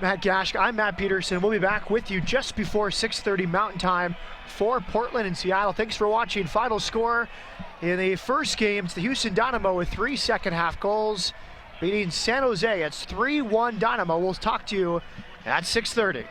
[SPEAKER 1] I'm Matt Peterson. We'll be back with you just before 6:30 Mountain Time for Portland and Seattle. Thanks for watching. Final score in the first game, it's the Houston Dynamo with 3 second-half goals, beating San Jose. It's 3-1 Dynamo. We'll talk to you at 6:30.